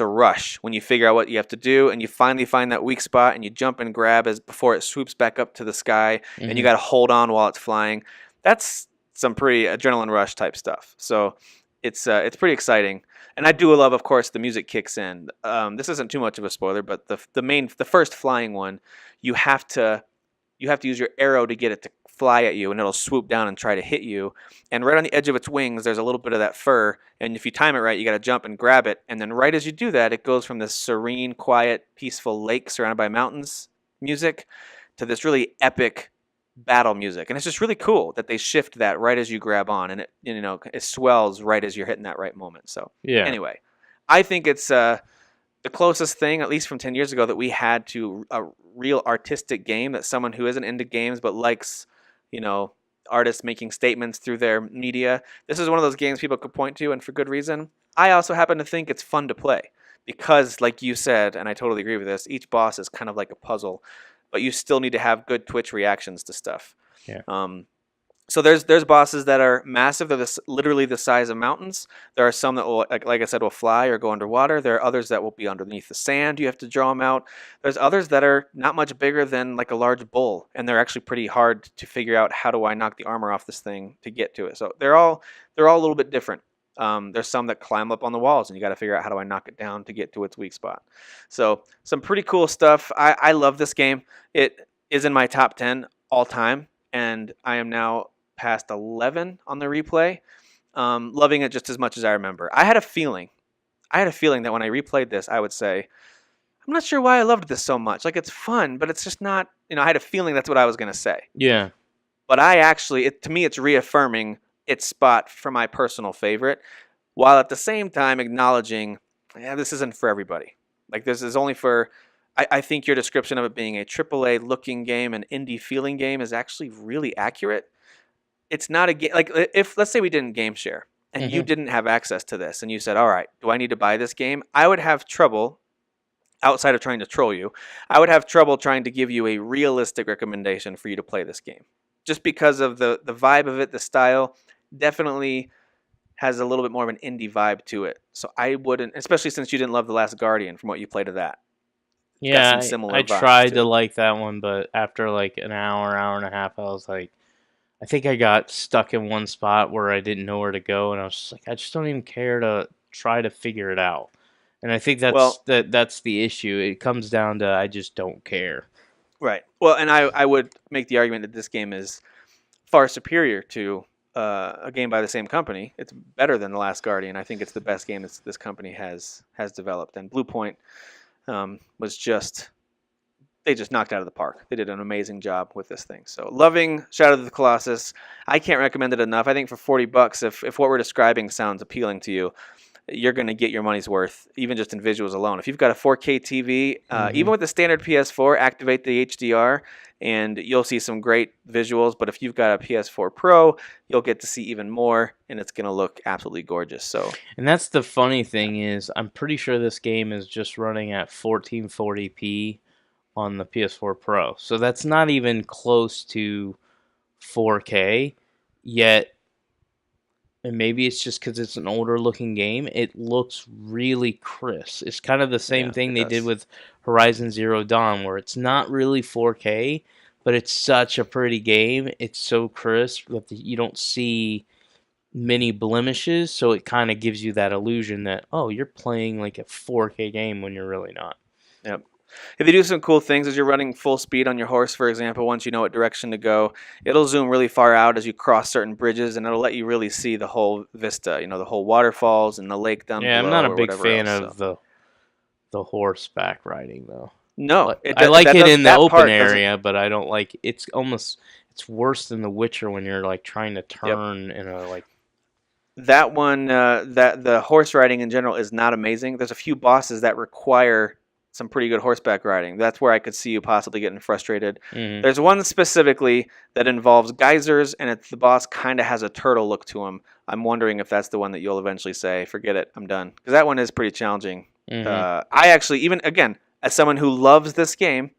[SPEAKER 5] a rush when you figure out what you have to do, and you finally find that weak spot, and you jump and grab before it swoops back up to the sky, and you got to hold on while it's flying. That's some pretty adrenaline rush type stuff. So it's pretty exciting. And I do love, of course, the music kicks in. This isn't too much of a spoiler, but the first flying one, you have to use your arrow to get it to fly at you, and it'll swoop down and try to hit you. And right on the edge of its wings, there's a little bit of that fur, and if you time it right, you got to jump and grab it. And then right as you do that, it goes from this serene, quiet, peaceful lake surrounded by mountains music to this really epic battle music. And it's just really cool that they shift that right as you grab on, and it swells right as you're hitting that right moment. So anyway, I think it's the closest thing, at least from 10 years ago, that we had to a real artistic game, that someone who isn't into games but likes artists making statements through their media. This is one of those games people could point to, and for good reason. I also happen to think it's fun to play because, like you said, and I totally agree with this, each boss is kind of like a puzzle, but you still need to have good Twitch reactions to stuff. So there's bosses that are massive. They're literally the size of mountains. There are some that will, like I said, will fly or go underwater. There are others that will be underneath the sand. You have to draw them out. There's others that are not much bigger than like a large bull, and they're actually pretty hard to figure out how do I knock the armor off this thing to get to it. So they're all a little bit different. There's some that climb up on the walls, and you got to figure out how do I knock it down to get to its weak spot. So some pretty cool stuff. I love this game. It is in my top 10 all time, and I am now past 11 on the replay, loving it just as much as I remember. I had a feeling that when I replayed this, I would say, I'm not sure why I loved this so much. Like, it's fun, but it's just not, I had a feeling that's what I was going to say.
[SPEAKER 6] Yeah.
[SPEAKER 5] But to me, it's reaffirming its spot for my personal favorite, while at the same time acknowledging, this isn't for everybody. Like, this is only for, I think your description of it being a AAA looking game, an indie feeling game, is actually really accurate. It's not a game, like, if, let's say we didn't game share, and you didn't have access to this, and you said, all right, do I need to buy this game? I would have trouble, outside of trying to troll you, I would have trouble trying to give you a realistic recommendation for you to play this game. Just because of the vibe of it, the style, definitely has a little bit more of an indie vibe to it. So I wouldn't, especially since you didn't love The Last Guardian from what you played of that.
[SPEAKER 6] Yeah,
[SPEAKER 5] some similar
[SPEAKER 6] I
[SPEAKER 5] vibes
[SPEAKER 6] tried
[SPEAKER 5] to
[SPEAKER 6] to
[SPEAKER 5] it.
[SPEAKER 6] like that one, but after like an hour and a half, I was like, I think I got stuck in one spot where I didn't know where to go, and I was just like, I just don't even care to try to figure it out. And I think that's the issue. It comes down to I just don't care.
[SPEAKER 5] Right. Well, and I would make the argument that this game is far superior to a game by the same company. It's better than The Last Guardian. I think it's the best game this company has developed. And Blue Point was just, they just knocked it out of the park. They did an amazing job with this thing. So loving Shadow of the Colossus. I can't recommend it enough. I think for $40, if what we're describing sounds appealing to you, you're going to get your money's worth, even just in visuals alone. If you've got a 4K TV, even with the standard PS4, activate the HDR, and you'll see some great visuals. But if you've got a PS4 Pro, you'll get to see even more, and it's going to look absolutely gorgeous. So,
[SPEAKER 6] And that's the funny thing is, I'm pretty sure this game is just running at 1440p on the PS4 Pro. So that's not even close to 4K, yet, and maybe it's just because it's an older looking game, it looks really crisp. It's kind of the same thing they did with Horizon Zero Dawn, where it's not really 4K, but it's such a pretty game. It's so crisp that you don't see many blemishes, so it kind of gives you that illusion that, oh, you're playing like a 4K game when you're really not.
[SPEAKER 5] Yep. If you do some cool things as you're running full speed on your horse, for example, once you know what direction to go, it'll zoom really far out as you cross certain bridges, and it'll let you really see the whole vista, the whole waterfalls and the lake down below.
[SPEAKER 6] Yeah, I'm not a
[SPEAKER 5] or
[SPEAKER 6] big
[SPEAKER 5] whatever
[SPEAKER 6] fan
[SPEAKER 5] else,
[SPEAKER 6] of the horseback riding though.
[SPEAKER 5] No,
[SPEAKER 6] I like it in the open area, but I don't like it's worse than The Witcher when you're like trying to turn in a like.
[SPEAKER 5] That one, that the horse riding in general is not amazing. There's a few bosses that require some pretty good horseback riding. That's where I could see you possibly getting frustrated. There's one specifically that involves geysers, and the boss kind of has a turtle look to him. I'm wondering if that's the one that you'll eventually say, forget it, I'm done. Because that one is pretty challenging. I actually, even, again, as someone who loves this game,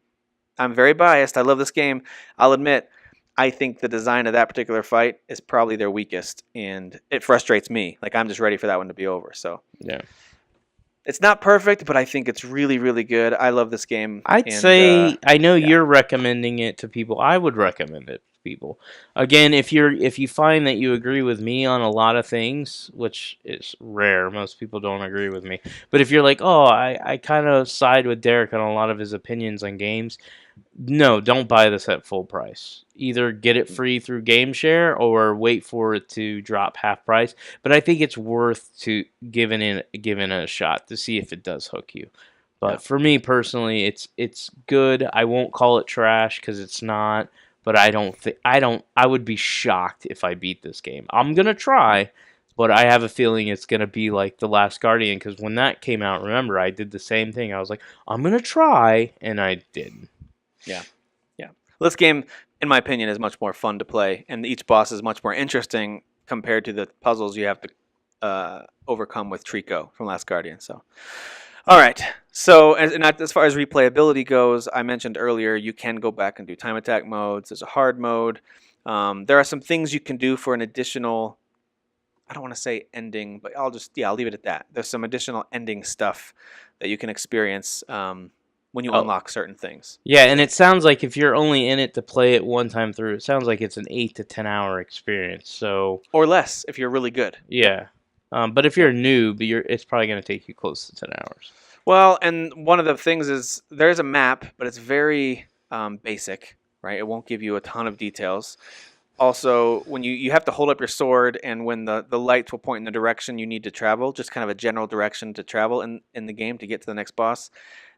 [SPEAKER 5] I'm very biased, I love this game, I'll admit, I think the design of that particular fight is probably their weakest, and it frustrates me. Like, I'm just ready for that one to be over, so.
[SPEAKER 6] Yeah.
[SPEAKER 5] It's not perfect, but I think it's really, really good. I love this game.
[SPEAKER 6] I'd say I know you're recommending it to people. I would recommend it to people. Again, if you find that you agree with me on a lot of things, which is rare, most people don't agree with me. But if you're like, oh, I kind of side with Derek on a lot of his opinions on games, no, don't buy this at full price. Either get it free through Game Share or wait for it to drop half price. But I think it's worth to giving it a shot to see if it does hook you. But for me personally, it's good. I won't call it trash because it's not. But I would be shocked if I beat this game. I'm gonna try, but I have a feeling it's gonna be like The Last Guardian because when that came out, remember I did the same thing. I was like, I'm gonna try, and I didn't.
[SPEAKER 5] Yeah. Well, this game, in my opinion, is much more fun to play, and each boss is much more interesting compared to the puzzles you have to overcome with Trico from Last Guardian. So, all right. So, as far as replayability goes, I mentioned earlier, you can go back and do time attack modes. There's a hard mode. There are some things you can do for an additional. I don't want to say ending, but I'll leave it at that. There's some additional ending stuff that you can experience when you
[SPEAKER 6] Oh.
[SPEAKER 5] unlock certain things.
[SPEAKER 6] Yeah, and it sounds like if you're only in it to play it one time through, it sounds like it's an 8 to 10 hour experience. So
[SPEAKER 5] Or less if you're really good.
[SPEAKER 6] yeah, but if you're a noob, it's probably going to take you close to 10 hours.
[SPEAKER 5] Well, and one of the things is there's a map, but it's very basic, right? It won't give you a ton of details. Also, when you have to hold up your sword, and when the lights will point in the direction you need to travel, just kind of a general direction to travel in the game to get to the next boss,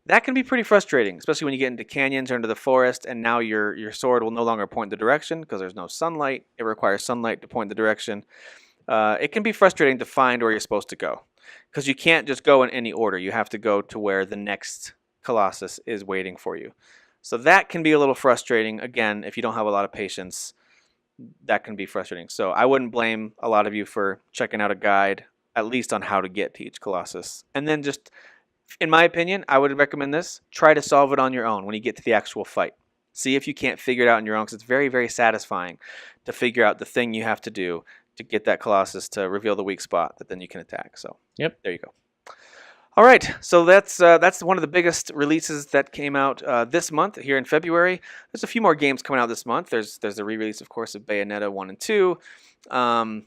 [SPEAKER 5] that can be pretty frustrating, especially when you get into canyons or into the forest, and now your sword will no longer point the direction because there's no sunlight. It requires sunlight to point the direction. It can be frustrating to find where you're supposed to go because you can't just go in any order. You have to go to where the next Colossus is waiting for you. So that can be a little frustrating. Again, if you don't have a lot of patience, that can be frustrating. So I wouldn't blame a lot of you for checking out a guide, at least on how to get to each Colossus. And then just, in my opinion, I would recommend this. Try to solve it on your own when you get to the actual fight. See if you can't figure it out on your own, because it's very, very satisfying to figure out the thing you have to do to get that Colossus to reveal the weak spot that then you can attack. So
[SPEAKER 6] Yep.
[SPEAKER 5] there you go. All right, so that's one of the biggest releases that came out this month here in February. There's a few more games coming out this month. There's the re-release, of course, of Bayonetta 1 and 2.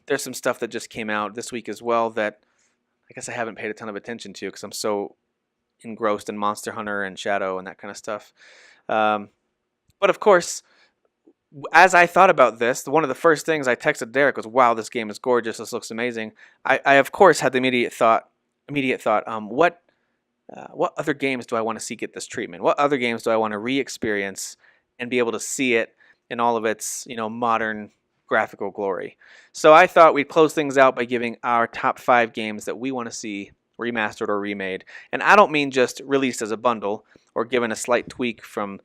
[SPEAKER 5] There's some stuff that just came out this week as well that I guess I haven't paid a ton of attention to because I'm so engrossed in Monster Hunter and Shadow and that kind of stuff. But of course, as I thought about this, one of the first things I texted Derek was, "Wow, this game is gorgeous. This looks amazing." I of course had the immediate thought, what other games do I want to see get this treatment? What other games do I want to re-experience and be able to see it in all of its, modern graphical glory? So I thought we'd close things out by giving our top 5 games that we want to see remastered or remade. And I don't mean just released as a bundle or given a slight tweak from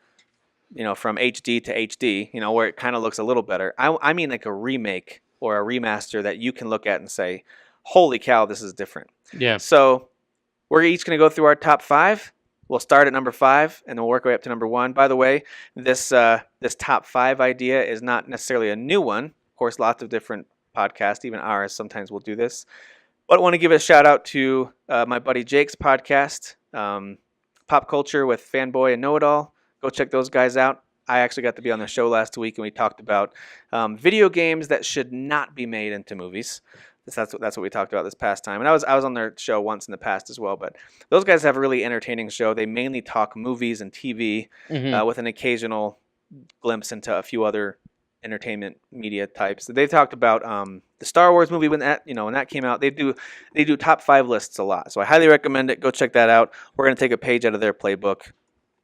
[SPEAKER 5] HD to HD, where it kind of looks a little better. I mean like a remake or a remaster that you can look at and say, holy cow, this is different.
[SPEAKER 6] Yeah.
[SPEAKER 5] So we're each going to go through our top 5. We'll start at number 5, and then we'll work our way up to number 1. By the way, this top 5 idea is not necessarily a new one. Of course, lots of different podcasts, even ours, sometimes will do this. But I want to give a shout out to my buddy Jake's podcast, Pop Culture with Fanboy and Know It All. Go check those guys out. I actually got to be on their show last week, and we talked about video games that should not be made into movies. That's what we talked about this past time. And I was on their show once in the past as well. But those guys have a really entertaining show. They mainly talk movies and TV with an occasional glimpse into a few other entertainment media types. They've talked about the Star Wars movie when that came out. They do top 5 lists a lot. So I highly recommend it. Go check that out. We're going to take a page out of their playbook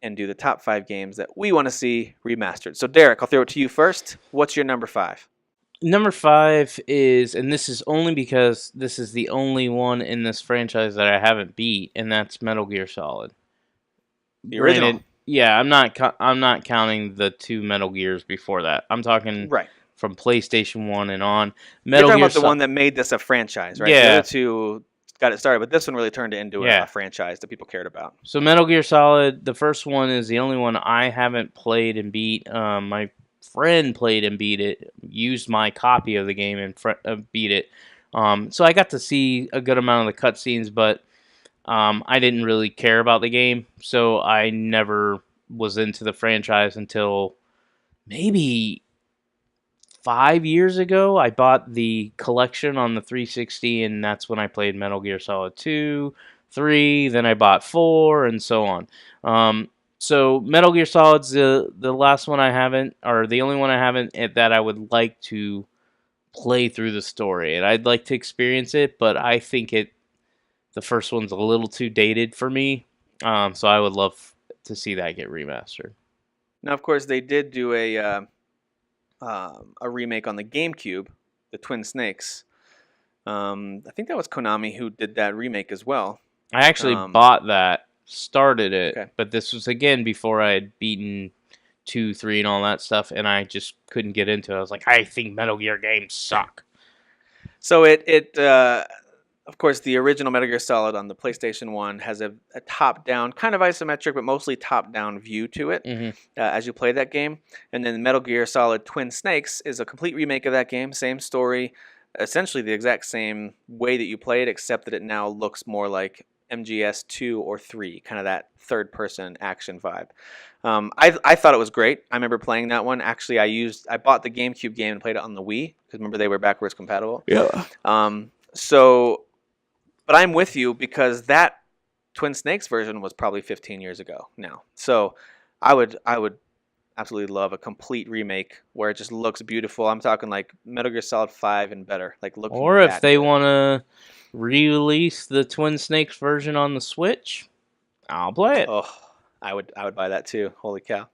[SPEAKER 5] and do the top 5 games that we want to see remastered. So Derek, I'll throw it to you first. What's your number 5?
[SPEAKER 6] Number 5 is, and this is only because this is the only one in this franchise that I haven't beat, and that's Metal Gear Solid.
[SPEAKER 5] The original.
[SPEAKER 6] Granted, yeah, I'm not counting the 2 Metal Gears before that. I'm talking from PlayStation 1 and on.
[SPEAKER 5] You're talking about the one that made this a franchise, right?
[SPEAKER 6] Yeah.
[SPEAKER 5] The other 2 got it started, but this one really turned it into a franchise that people cared about.
[SPEAKER 6] So Metal Gear Solid, the first one is the only one I haven't played and beat. My friend played and beat it, used my copy of the game and beat it. So I got to see a good amount of the cutscenes, but I didn't really care about the game, so I never was into the franchise until maybe 5 years ago. I bought the collection on the 360, and that's when I played Metal Gear Solid 2, 3, then I bought 4, and so on. So Metal Gear Solid's the last one I haven't, or the only one I haven't that I would like to play through the story, and I'd like to experience it, but I think the first one's a little too dated for me, so I would love to see that get remastered.
[SPEAKER 5] Now, of course, they did do a remake on the GameCube, the Twin Snakes. I think that was Konami who did that remake as well.
[SPEAKER 6] I actually bought that. Started it, but this was again before I had beaten 2, 3, and all that stuff, and I just couldn't get into it. I was like, I think Metal Gear games suck.
[SPEAKER 5] So of of course, the original Metal Gear Solid on the PlayStation 1 has a top-down, kind of isometric, but mostly top-down view to it as you play that game. And then Metal Gear Solid Twin Snakes is a complete remake of that game, same story, essentially the exact same way that you play it, except that it now looks more like MGS 2 or 3, kind of that third-person action vibe. I thought it was great. I remember playing that one. Actually, I bought the GameCube game and played it on the Wii, because remember they were backwards compatible.
[SPEAKER 1] Yeah.
[SPEAKER 5] But I'm with you because that Twin Snakes version was probably 15 years ago now. So I would absolutely love a complete remake where it just looks beautiful. I'm talking like Metal Gear Solid 5 and better. Like looking
[SPEAKER 6] Or if
[SPEAKER 5] that
[SPEAKER 6] they
[SPEAKER 5] good.
[SPEAKER 6] want to re-release the Twin Snakes version on the Switch, I'll play it.
[SPEAKER 5] Oh, I would buy that too. Holy cow.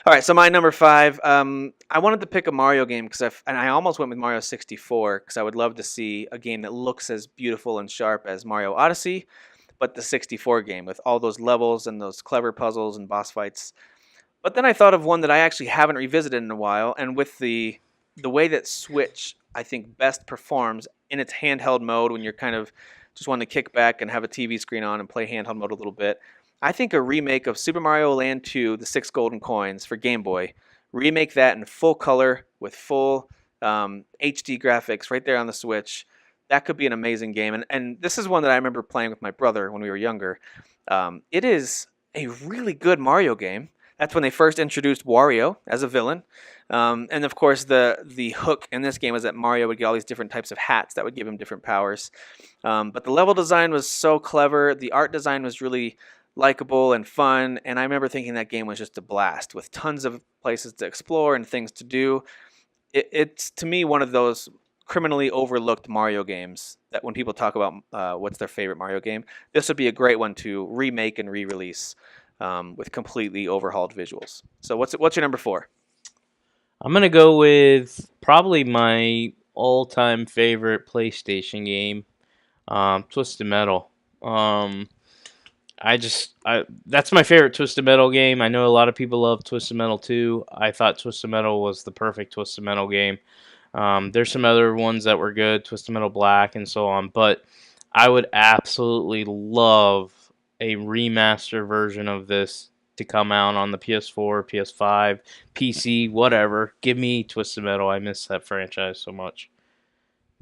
[SPEAKER 5] All right, so my number 5. I wanted to pick a Mario game and I almost went with Mario 64 because I would love to see a game that looks as beautiful and sharp as Mario Odyssey, but the 64 game with all those levels and those clever puzzles and boss fights. But then I thought of one that I actually haven't revisited in a while, and with the way that Switch, I think, best performs in its handheld mode when you're kind of just wanting to kick back and have a TV screen on and play handheld mode a little bit, I think a remake of Super Mario Land 2, The Six Golden Coins for Game Boy, remake that in full color with full HD graphics right there on the Switch, that could be an amazing game. And this is one that I remember playing with my brother when we were younger. It is a really good Mario game. That's when they first introduced Wario as a villain. And of course, the hook in this game was that Mario would get all these different types of hats that would give him different powers. But the level design was so clever. The art design was really likable and fun, and I remember thinking that game was just a blast with tons of places to explore and things to do. It's to me one of those criminally overlooked Mario games that when people talk about what's their favorite Mario game, this would be a great one to remake and re-release with completely overhauled visuals. So what's your number 4?
[SPEAKER 6] I'm going to go with probably my all-time favorite PlayStation game, Twisted Metal. That's my favorite Twisted Metal game. I know a lot of people love Twisted Metal 2. I thought Twisted Metal was the perfect Twisted Metal game. There's some other ones that were good, Twisted Metal Black and so on, but I would absolutely love a remaster version of this to come out on the PS4, PS5, PC, whatever. Give me Twisted Metal. I miss that franchise so much.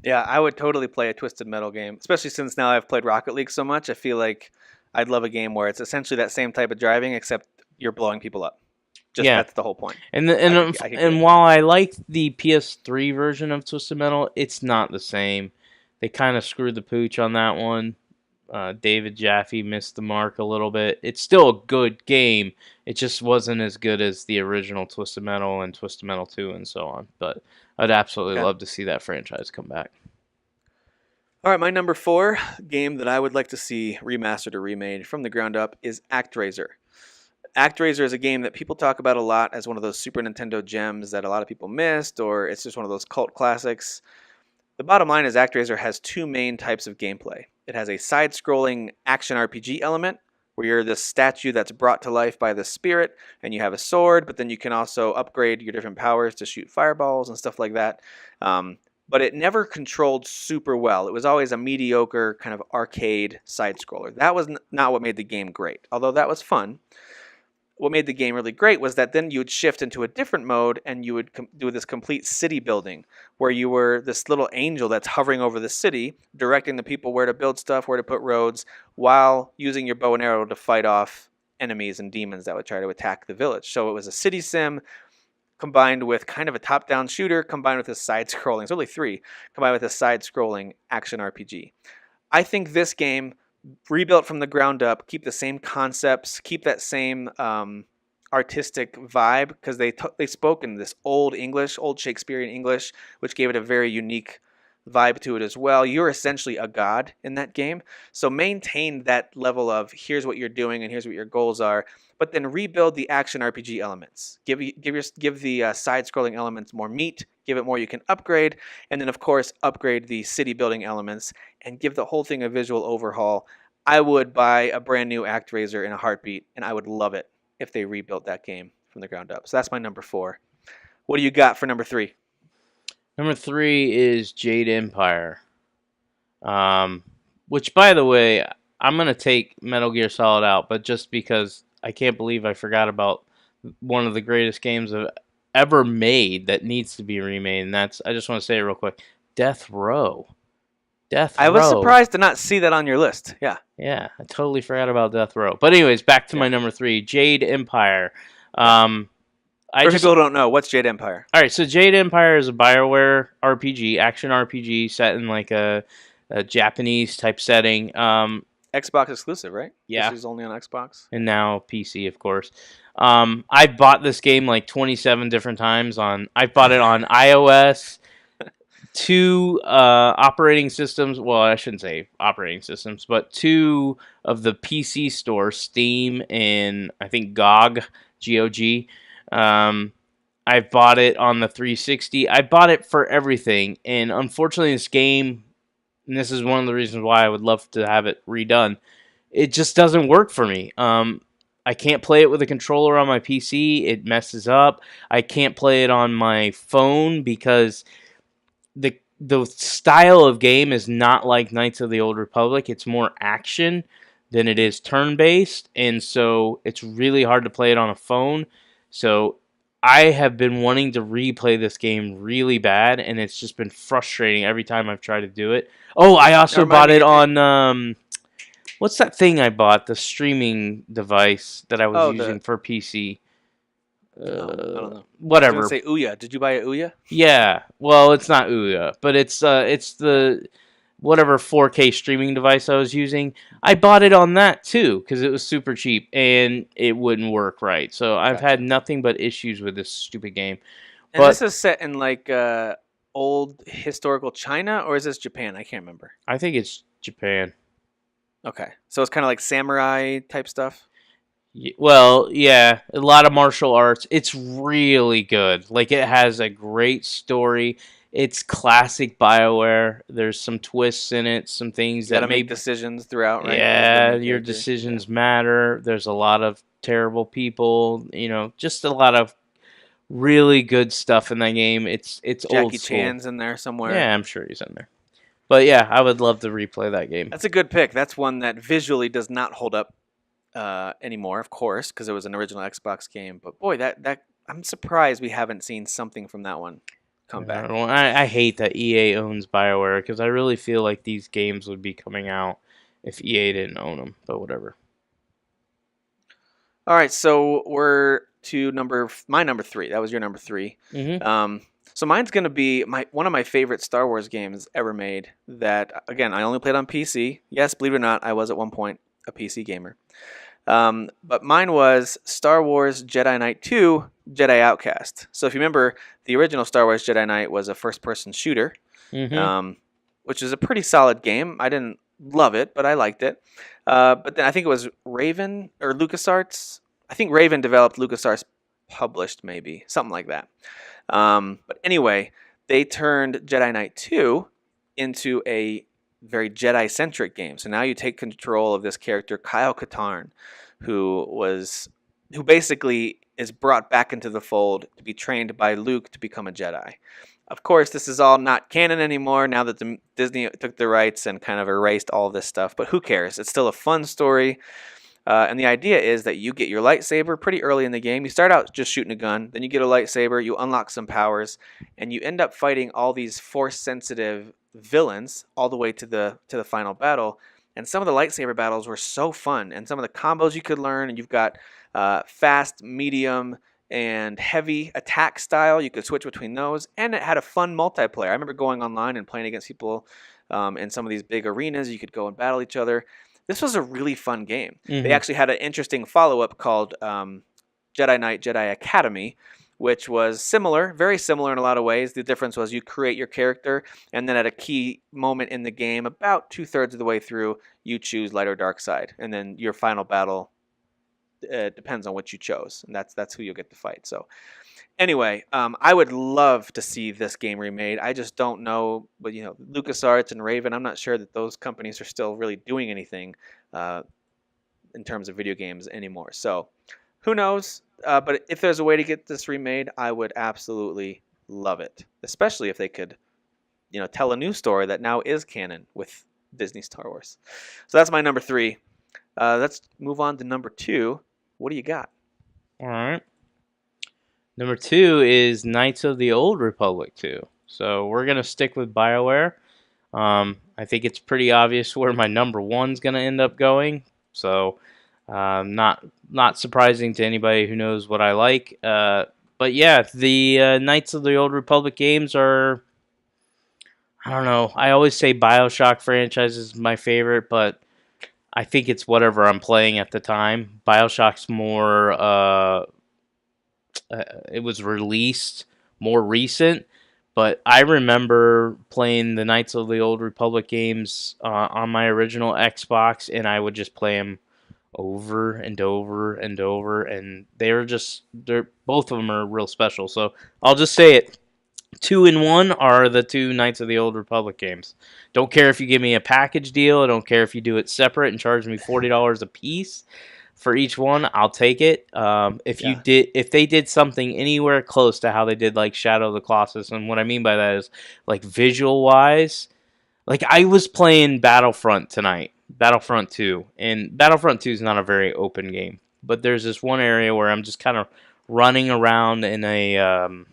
[SPEAKER 5] Yeah, I would totally play a Twisted Metal game, especially since now I've played Rocket League so much. I feel like I'd love a game where it's essentially that same type of driving, except you're blowing people up. That's the whole point.
[SPEAKER 6] And while I like the PS3 version of Twisted Metal, it's not the same. They kind of screwed the pooch on that one. David Jaffe missed the mark a little bit. It's still a good game. It just wasn't as good as the original Twisted Metal and Twisted Metal 2 and so on. But I'd absolutely love to see that franchise come back.
[SPEAKER 5] All right, my number 4 game that I would like to see remastered or remade from the ground up is ActRaiser. ActRaiser is a game that people talk about a lot as one of those Super Nintendo gems that a lot of people missed, or it's just one of those cult classics. The bottom line is ActRaiser has 2 main types of gameplay. It has a side-scrolling action RPG element, where you're this statue that's brought to life by the spirit, and you have a sword, but then you can also upgrade your different powers to shoot fireballs and stuff like that. But it never controlled super well. It was always a mediocre kind of arcade side-scroller. That was not what made the game great, although that was fun. What made the game really great was that then you would shift into a different mode and you would do this complete city building where you were this little angel that's hovering over the city, directing the people where to build stuff, where to put roads, while using your bow and arrow to fight off enemies and demons that would try to attack the village. So it was a city sim combined with kind of a top-down shooter, combined with a side-scrolling, it's only 3, combined with a side-scrolling action RPG. I think this game, rebuilt from the ground up, keep the same concepts, keep that same artistic vibe, because they spoke in this old English, old Shakespearean English, which gave it a very unique vibe to it as well. You're essentially a god in that game, so maintain that level of here's what you're doing and here's what your goals are, but then rebuild the action RPG elements. Give the side-scrolling elements more meat, give it more you can upgrade, and then of course upgrade the city building elements and give the whole thing a visual overhaul. I would buy a brand new ActRaiser in a heartbeat, and I would love it if they rebuilt that game from the ground up. So that's my number 4. What do you got for number 3?
[SPEAKER 6] Number 3 is Jade Empire. Which, by the way, I'm gonna take Metal Gear Solid out, but just because I can't believe I forgot about one of the greatest games I've ever made that needs to be remade, and that's, I just want to say it real quick, Death Row. Death
[SPEAKER 5] I was
[SPEAKER 6] Row.
[SPEAKER 5] surprised to not see that on your list. Yeah.
[SPEAKER 6] Yeah, I totally forgot about Death Row. But anyways, back to my number 3, Jade Empire. I
[SPEAKER 5] For
[SPEAKER 6] just
[SPEAKER 5] people who don't know, what's Jade Empire?
[SPEAKER 6] All right, so Jade Empire is a BioWare RPG, action RPG set in like a Japanese type setting.
[SPEAKER 5] Xbox exclusive, right?
[SPEAKER 6] Yeah.
[SPEAKER 5] This is only on Xbox.
[SPEAKER 6] And now PC, of course. I've bought this game like 27 different times. I've bought it on iOS, 2 operating systems. Well, I shouldn't say operating systems, but 2 of the PC stores, Steam and I think GOG, GOG. I've bought it on the 360. I bought it for everything, and unfortunately, this game, and this is one of the reasons why I would love to have it redone, it just doesn't work for me. I can't play it with a controller on my PC. It messes up. I can't play it on my phone because the style of game is not like Knights of the Old Republic. It's more action than it is turn-based, and so it's really hard to play it on a phone. So I have been wanting to replay this game really bad, and it's just been frustrating every time I've tried to do it. Oh, I also bought it on what's that thing I bought? The streaming device that I was using for PC.
[SPEAKER 5] I don't know.
[SPEAKER 6] Whatever.
[SPEAKER 5] I was gonna say Ouya. Did you buy a Ouya?
[SPEAKER 6] Yeah. Well, it's not Ouya, but it's the whatever 4K streaming device I was using. I bought it on that too because it was super cheap and it wouldn't work right. So I've had nothing but issues with this stupid game.
[SPEAKER 5] And this is set in like old historical China, or is this Japan? I can't remember.
[SPEAKER 6] I think it's Japan.
[SPEAKER 5] Okay, so it's kind of like samurai type stuff.
[SPEAKER 6] Well, yeah, a lot of martial arts. It's really good. Like, it has a great story. It's classic BioWare. There's some twists in it, some things
[SPEAKER 5] You
[SPEAKER 6] that
[SPEAKER 5] gotta make decisions throughout, right?
[SPEAKER 6] Yeah, your decisions matter. There's a lot of terrible people. Just a lot of really good stuff in that game. It's old
[SPEAKER 5] Jackie
[SPEAKER 6] school.
[SPEAKER 5] Chan's in there somewhere.
[SPEAKER 6] Yeah, I'm sure he's in there. But yeah, I would love to replay that game.
[SPEAKER 5] That's a good pick. That's one that visually does not hold up anymore, of course, because it was an original Xbox game. But boy, that I'm surprised we haven't seen something from that one come back.
[SPEAKER 6] I hate that EA owns BioWare because I really feel like these games would be coming out if EA didn't own them. But whatever.
[SPEAKER 5] All right, so we're to my number 3. That was your number 3.
[SPEAKER 6] Mm-hmm.
[SPEAKER 5] So mine's gonna be one of my favorite Star Wars games ever made. That again, I only played on PC. Yes, believe it or not, I was at one point a PC gamer. But mine was Star Wars Jedi Knight 2, Jedi Outcast. So if you remember, the original Star Wars Jedi Knight was a first-person shooter, which is a pretty solid game. I didn't love it, but I liked it. But then I think it was Raven or LucasArts. I think Raven developed, LucasArts published, maybe. Something like that. But anyway, they turned Jedi Knight 2 into a very Jedi-centric game. So now you take control of this character, Kyle Katarn, who basically is brought back into the fold to be trained by Luke to become a Jedi. Of course, this is all not canon anymore now that Disney took the rights and kind of erased all this stuff. But who cares? It's still a fun story. And the idea is that you get your lightsaber pretty early in the game. You start out just shooting a gun, then you get a lightsaber, you unlock some powers, and you end up fighting all these force-sensitive villains all the way to the final battle. And some of the lightsaber battles were so fun, and some of the combos you could learn, and you've got fast, medium, and heavy attack style. You could switch between those, and it had a fun multiplayer. I remember going online and playing against people in some of these big arenas. You could go and battle each other. This was a really fun game.
[SPEAKER 6] Mm-hmm.
[SPEAKER 5] They actually had an interesting follow-up called Jedi Knight Jedi Academy, which was similar, very similar in a lot of ways. The difference was you create your character, and then at a key moment in the game, about 2/3 of the way through, you choose light or dark side. And then your final battle depends on what you chose, and that's who you'll get to fight. So anyway, I would love to see this game remade. I just don't know, but LucasArts and Raven, I'm not sure that those companies are still really doing anything in terms of video games anymore. So who knows? But if there's a way to get this remade, I would absolutely love it, especially if they could, tell a new story that now is canon with Disney Star Wars. So that's my number 3. Let's move on to number 2. What do you got?
[SPEAKER 6] All right. Number 2 is Knights of the Old Republic 2. So we're going to stick with BioWare. I think it's pretty obvious where my number 1's going to end up going. So not surprising to anybody who knows what I like. But yeah, the Knights of the Old Republic games are, I don't know. I always say BioShock franchise is my favorite, but I think it's whatever I'm playing at the time. BioShock's more, it was released more recent, but I remember playing the Knights of the Old Republic games on my original Xbox, and I would just play them over and over and over, and they're both of them are real special. So I'll just say it. 2 and 1 are the 2 Knights of the Old Republic games. Don't care if you give me a package deal. I don't care if you do it separate and charge me $40 a piece for each one. I'll take it. If they did something anywhere close to how they did like Shadow of the Colossus, and what I mean by that is like visual wise, like I was playing Battlefront tonight, Battlefront 2, and Battlefront 2 is not a very open game, but there's this one area where I'm just kind of running around in a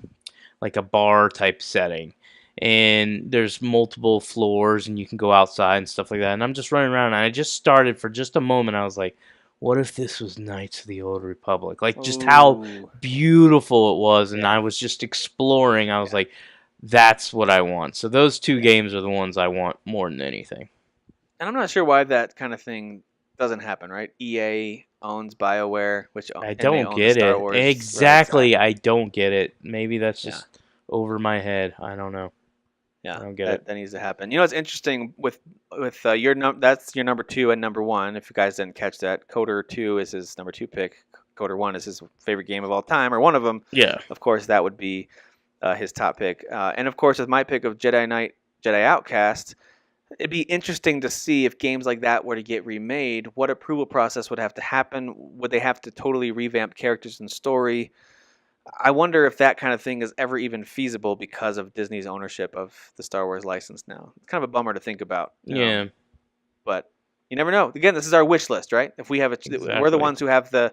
[SPEAKER 6] like a bar type setting, and there's multiple floors and you can go outside and stuff like that, and I'm just running around, and I just started for just a moment. I was like, what if this was Knights of the Old Republic? Like just how beautiful it was, and I was just exploring. I was like, that's what I want. So those 2 games are the ones I want more than anything.
[SPEAKER 5] And I'm not sure why that kind of thing doesn't happen, right? EA owns BioWare, which
[SPEAKER 6] I don't get it.
[SPEAKER 5] Wars,
[SPEAKER 6] exactly, right? I don't get it. Maybe that's just over my head. I don't know.
[SPEAKER 5] Yeah,
[SPEAKER 6] I don't get it.
[SPEAKER 5] That needs to happen. You know what's interesting with your that's your number 2 and number 1. If you guys didn't catch that, Coder 2 is his number 2 pick. Coder 1 is his favorite game of all time, or one of them.
[SPEAKER 6] Yeah.
[SPEAKER 5] Of course, that would be his top pick. And of course, with my pick of Jedi Knight, Jedi Outcast, it'd be interesting to see if games like that were to get remade, what approval process would have to happen. Would they have to totally revamp characters and story? I wonder if that kind of thing is ever even feasible because of Disney's ownership of the Star Wars license now. It's kind of a bummer to think about. You know? But you never know. Again, this is our wish list, right? If we have we're the ones who have the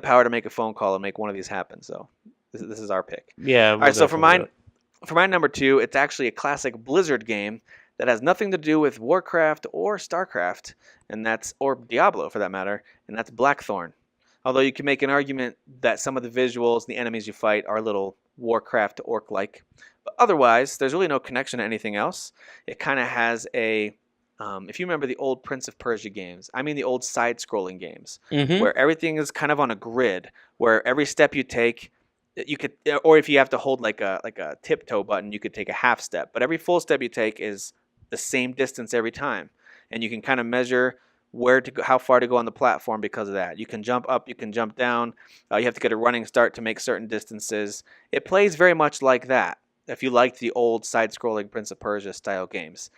[SPEAKER 5] power to make a phone call and make one of these happen. So this is our pick.
[SPEAKER 6] Yeah.
[SPEAKER 5] All right. So for my number 2, it's actually a classic Blizzard game that has nothing to do with Warcraft or StarCraft, or Diablo for that matter, and that's Blackthorn. Although you can make an argument that some of the visuals, the enemies you fight, are a little Warcraft orc-like. But otherwise, there's really no connection to anything else. It kind of has if you remember the old Prince of Persia games, I mean the old side-scrolling games, where everything is kind of on a grid, where every step you take, you could, or if you have to hold like a tiptoe button, you could take a half step. But every full step you take is the same distance every time, and you can kind of measure where to go, how far to go on the platform because of that. You can jump up, you can jump down. You have to get a running start to make certain distances. It plays very much like that, if you liked the old side-scrolling Prince of Persia style games.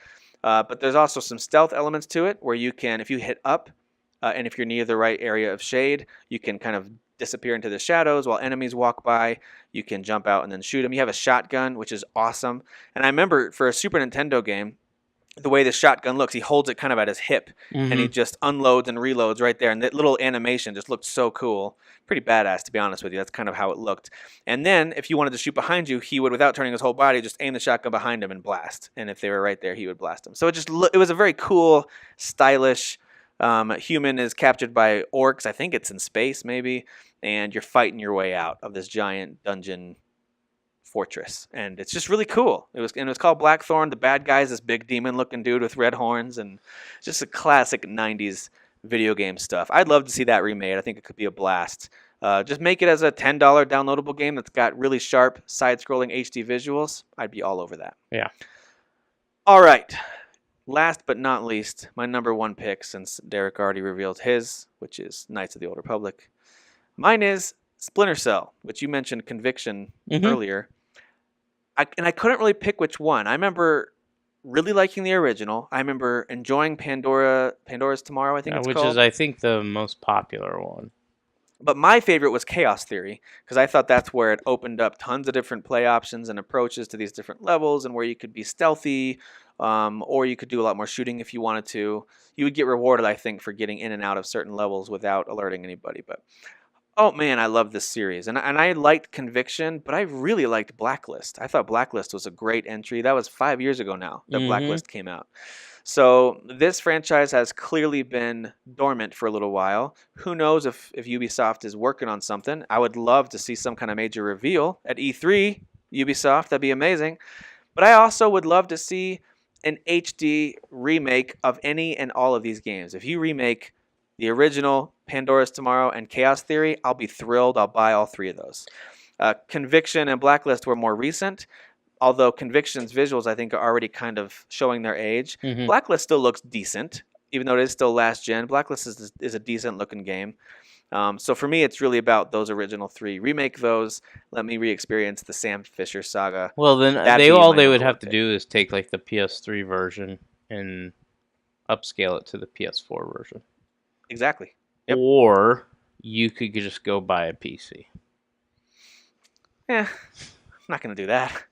[SPEAKER 5] But there's also some stealth elements to it, where you can, if you hit up, and if you're near the right area of shade, you can kind of disappear into the shadows while enemies walk by. You can jump out and then shoot them. You have a shotgun, which is awesome. And I remember for a Super Nintendo game, the way the shotgun looks, he holds it kind of at his hip, and he just unloads and reloads right there. And that little animation just looked so cool. Pretty badass, to be honest with you. That's kind of how it looked. And then if you wanted to shoot behind you, he would, without turning his whole body, just aim the shotgun behind him and blast. And if they were right there, he would blast them. So it was a very cool, stylish, human is captured by orcs. I think it's in space, maybe. And you're fighting your way out of this giant dungeon fortress, and it's just really cool. It was called Blackthorn. The bad guy is this big demon-looking dude with red horns, and just a classic '90s video game stuff. I'd love to see that remade. I think it could be a blast. Just make it as a $10 downloadable game that's got really sharp side-scrolling HD visuals. I'd be all over that.
[SPEAKER 6] Yeah.
[SPEAKER 5] All right. Last but not least, my number 1 pick, since Derek already revealed his, which is Knights of the Old Republic. Mine is Splinter Cell, which you mentioned Conviction earlier. I couldn't really pick which one. I remember really liking the original. I remember enjoying Pandora's Tomorrow, I think it's called.
[SPEAKER 6] Which is, I think, the most popular one.
[SPEAKER 5] But my favorite was Chaos Theory, because I thought that's where it opened up tons of different play options and approaches to these different levels, and where you could be stealthy, or you could do a lot more shooting if you wanted to. You would get rewarded, I think, for getting in and out of certain levels without alerting anybody. But oh man, I love this series, and I liked Conviction, but I really liked Blacklist. I thought Blacklist was a great entry. That was 5 years ago now that Blacklist came out. So this franchise has clearly been dormant for a little while. Who knows if Ubisoft is working on something? I would love to see some kind of major reveal at E3, Ubisoft. That'd be amazing. But I also would love to see an HD remake of any and all of these games. If you remake the original, Pandora's Tomorrow, and Chaos Theory, I'll be thrilled. I'll buy all three of those. Conviction and Blacklist were more recent. Although Conviction's visuals, I think, are already kind of showing their age. Blacklist still looks decent, even though it is still last gen. Blacklist is a decent-looking game. So for me, it's really about those original three. Remake those. Let me re-experience the Sam Fisher saga.
[SPEAKER 6] Well, then
[SPEAKER 5] That'd
[SPEAKER 6] they
[SPEAKER 5] be
[SPEAKER 6] all
[SPEAKER 5] my
[SPEAKER 6] they would
[SPEAKER 5] number
[SPEAKER 6] have
[SPEAKER 5] one
[SPEAKER 6] to
[SPEAKER 5] pick.
[SPEAKER 6] do is take like the PS3 version and upscale it to the PS4 version.
[SPEAKER 5] Exactly. Yep.
[SPEAKER 6] Or you could just go buy a PC.
[SPEAKER 5] I'm not going to do that.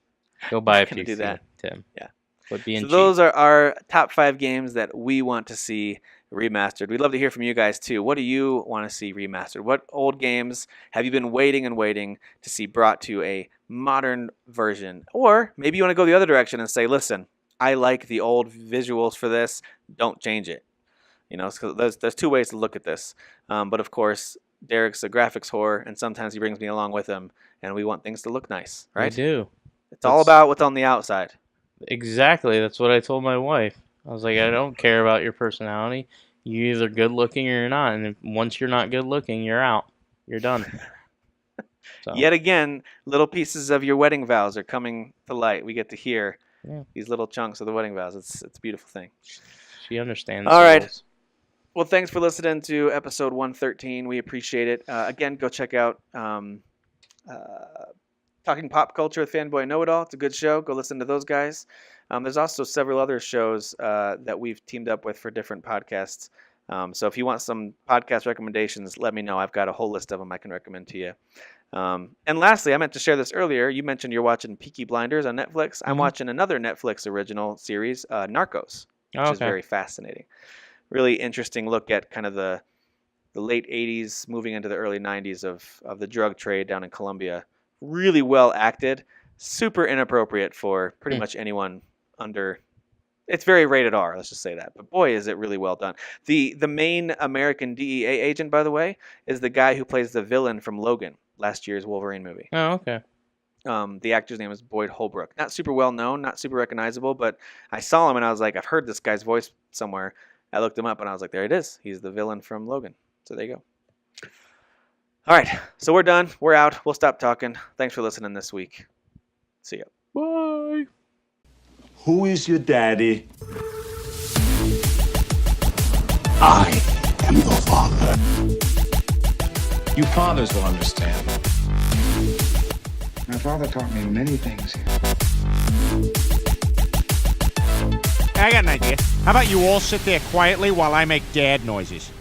[SPEAKER 6] Go buy a
[SPEAKER 5] Gonna
[SPEAKER 6] PC,
[SPEAKER 5] do that.
[SPEAKER 6] Tim.
[SPEAKER 5] Yeah.
[SPEAKER 6] But being
[SPEAKER 5] So
[SPEAKER 6] cheap.
[SPEAKER 5] those are our top 5 games that we want to see remastered. We'd love to hear from you guys too. What do you want to see remastered? What old games have you been waiting and waiting to see brought to a modern version? Or maybe you want to go the other direction and say, listen, I like the old visuals for this. Don't change it. You know, so there's 2 ways to look at this. But of course, Derek's a graphics whore, and sometimes he brings me along with him, and we want things to look nice,
[SPEAKER 6] I
[SPEAKER 5] right?
[SPEAKER 6] do.
[SPEAKER 5] It's all about what's on the outside.
[SPEAKER 6] Exactly. That's what I told my wife. I was like, I don't care about your personality. You're either good looking or you're not. And once you're not good looking, you're out. You're done. So,
[SPEAKER 5] Yet again, little pieces of your wedding vows are coming to light. We get to hear these little chunks of the wedding vows. It's a beautiful thing.
[SPEAKER 6] she understands.
[SPEAKER 5] All right.
[SPEAKER 6] souls.
[SPEAKER 5] Well, thanks for listening to episode 113. We appreciate it. Again, go check out Talking Pop Culture with Fanboy Know-It-All. It's a good show. Go listen to those guys. There's also several other shows that we've teamed up with for different podcasts. So if you want some podcast recommendations, let me know. I've got a whole list of them I can recommend to you. And lastly, I meant to share this earlier. You mentioned you're watching Peaky Blinders on Netflix. I'm watching another Netflix original series, Narcos, which is very fascinating. Really interesting look at kind of the late 80s moving into the early 90s of the drug trade down in Colombia. Really well acted, super inappropriate for pretty much anyone under. It's very rated R, let's just say that. But boy, is it really well done. The main American DEA agent, by the way, is the guy who plays the villain from Logan, last year's Wolverine movie.
[SPEAKER 6] Oh, okay.
[SPEAKER 5] The actor's name is Boyd Holbrook. Not super well known, not super recognizable, but I saw him and I was like, I've heard this guy's voice somewhere. I looked him up and I was like, there it is. He's the villain from Logan. So there you go. All right, so we're done. We're out. We'll stop talking. Thanks for listening this week. See ya.
[SPEAKER 6] Bye.
[SPEAKER 1] Who is your daddy? I am the father.
[SPEAKER 2] You fathers will understand.
[SPEAKER 3] My father taught me many things.
[SPEAKER 4] I got an idea. How about you all sit there quietly while I make dad noises?